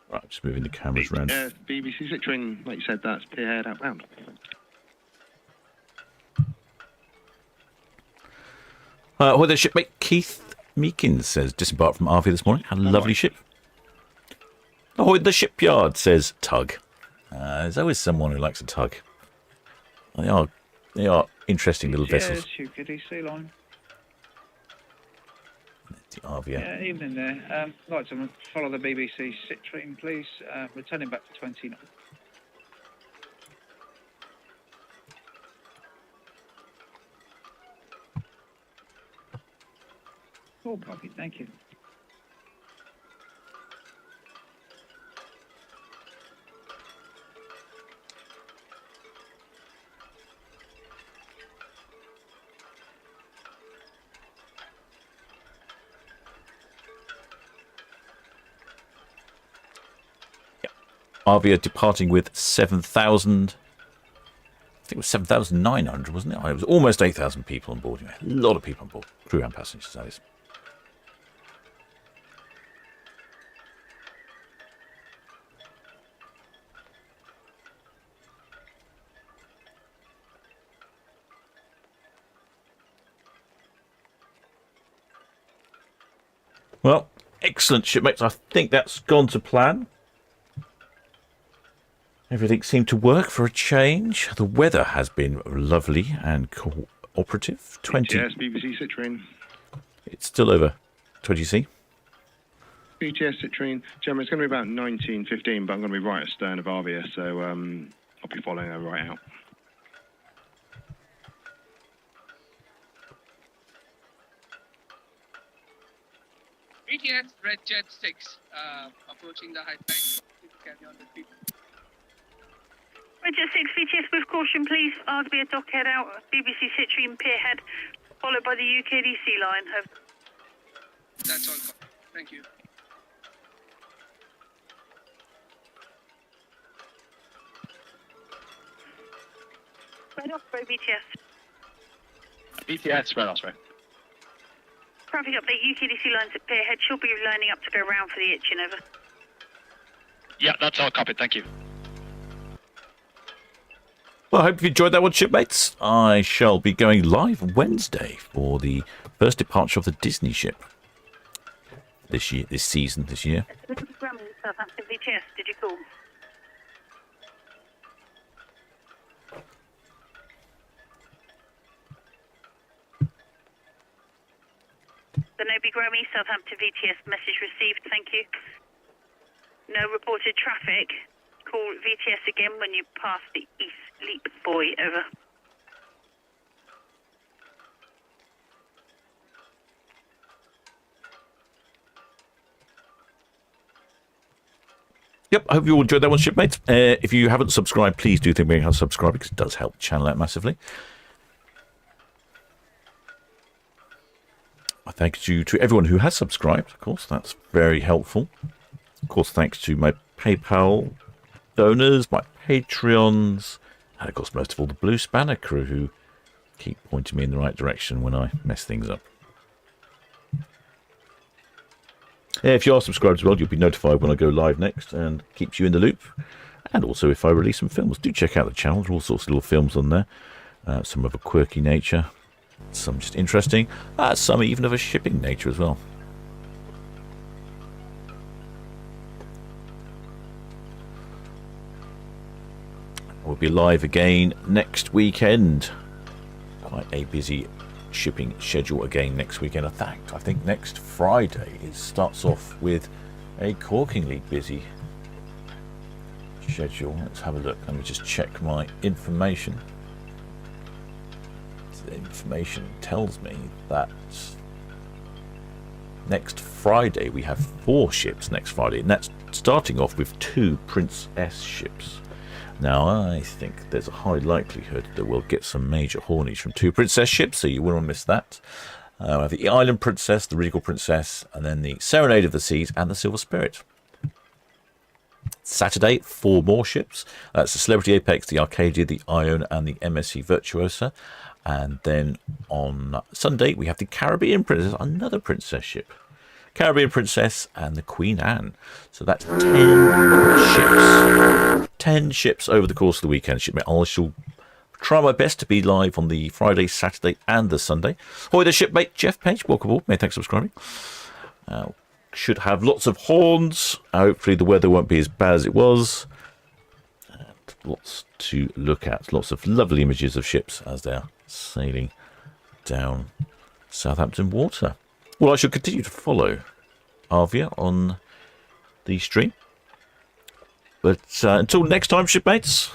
Right, just moving the cameras around. BBC Citroen, like you said, that's Pierhead outbound. Well, the shipmate Keith Meekins says, disembarked from Arvia this morning. Had a lovely ship. Ahoy, the shipyard, says Tug. There's always someone who likes a tug. They are interesting little vessels. Yes, UKD Sea Line. The Arvia. Yeah, evening there. I'd like to follow the BBC Citrine, please. Returning back to 29. Oh, copy, thank you. Arvia departing with 7,000. I think it was 7,900, wasn't it? It was almost 8,000 people on board. A lot of people on board. Crew and passengers, that is. Well, excellent, shipmates. I think that's gone to plan. Everything seemed to work for a change. The weather has been lovely and cooperative. 20. Yes, BBC Citroen. It's still over 20C. BTS Citrine, Gemma, it's going to be about 19:15, but I'm going to be right astern of Arvia, so I'll be following her right out. BTS Red Jet 6, approaching the high tide. Please carry on the speed. Red Jet 6, VTS with caution, please. Arvia dock head out, BBC Citrine pier head, followed by the UKDC line. That's all. Thank you. Red Osprey, VTS. BTS, Red Osprey. Traffic update, UKDC lines at pier head. She'll be lining up to go round for the itching, over. Yeah, that's all copied. Thank you. Well, I hope you enjoyed that one, shipmates. I shall be going live Wednesday for the first departure of the Disney ship this year, this year. Southampton, VTS, did you call? The Nobi Grammy, Southampton VTS, message received, thank you. No reported traffic. Call VTS again when you pass the East Leap Buoy, over. Yep, I hope you all enjoyed that one, shipmates. If you haven't subscribed, please do think we can subscribe because it does help the channel out massively. Thank you to everyone who has subscribed, of course. That's very helpful. Of course, thanks to my PayPal donors, my Patreons, and of course, most of all, the Blue Spanner crew who keep pointing me in the right direction when I mess things up. Yeah, if you are subscribed as well, you'll be notified when I go live next and keeps you in the loop. And also if I release some films. Do check out the channel. There are all sorts of little films on there. Some of a quirky nature. Some just interesting. Some even of a shipping nature as well. We'll be live again next weekend. Quite a busy shipping schedule again next weekend. In fact, I think next Friday it starts off with a corkingly busy schedule. Let's have a look. Let me just check my information. The information tells me that next Friday we have 4 ships next Friday, and that's starting off with 2 Princess ships. Now, I think there's a high likelihood that we'll get some major hornies from 2 Princess ships, so you wouldn't want to miss that. We have the Island Princess, the Regal Princess, and then the Serenade of the Seas and the Silver Spirit. Saturday, 4 more ships. That's the Celebrity Apex, the Arcadia, the Ione, and the MSC Virtuosa. And then on Sunday, we have the Caribbean Princess, another Princess ship. Caribbean Princess and the Queen Anne. So that's 10 ships. 10 ships over the course of the weekend. I shall try my best to be live on the Friday, Saturday, and the Sunday. Ahoy there, shipmate Jeff Page. Welcome aboard. Many thanks for subscribing. Should have lots of horns. Hopefully the weather won't be as bad as it was. And lots to look at. Lots of lovely images of ships as they're sailing down Southampton water. Well, I shall continue to follow Arvia on the stream. But until next time, shipmates.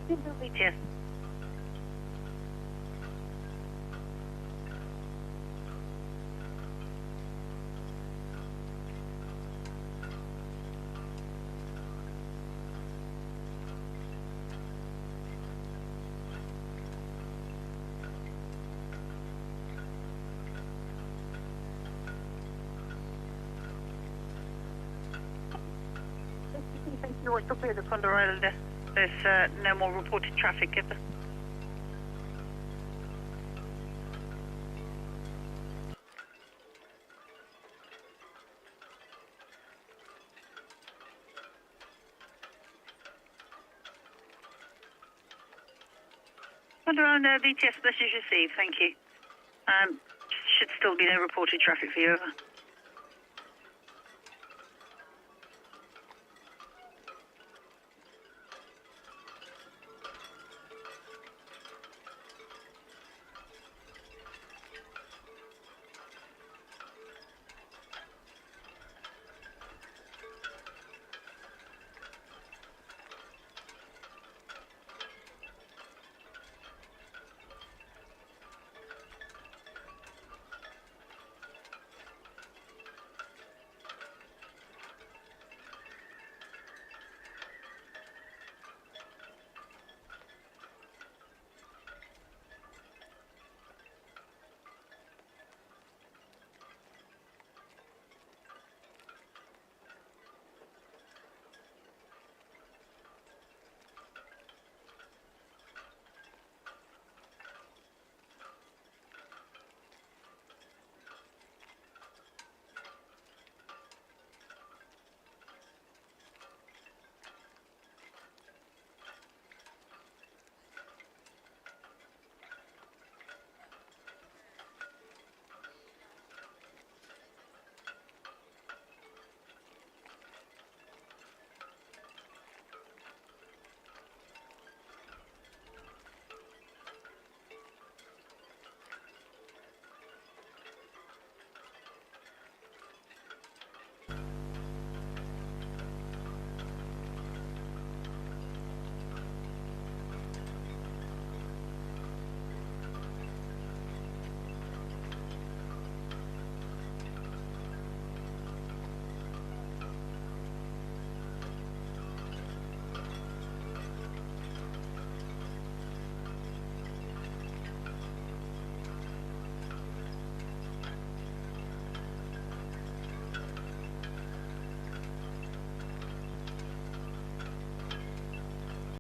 VTS. Thank you. What's up here, the Condor Islander? There's no more reported traffic, is there? Condor Islander, VTS message received, thank you. Should still be no reported traffic for you, over.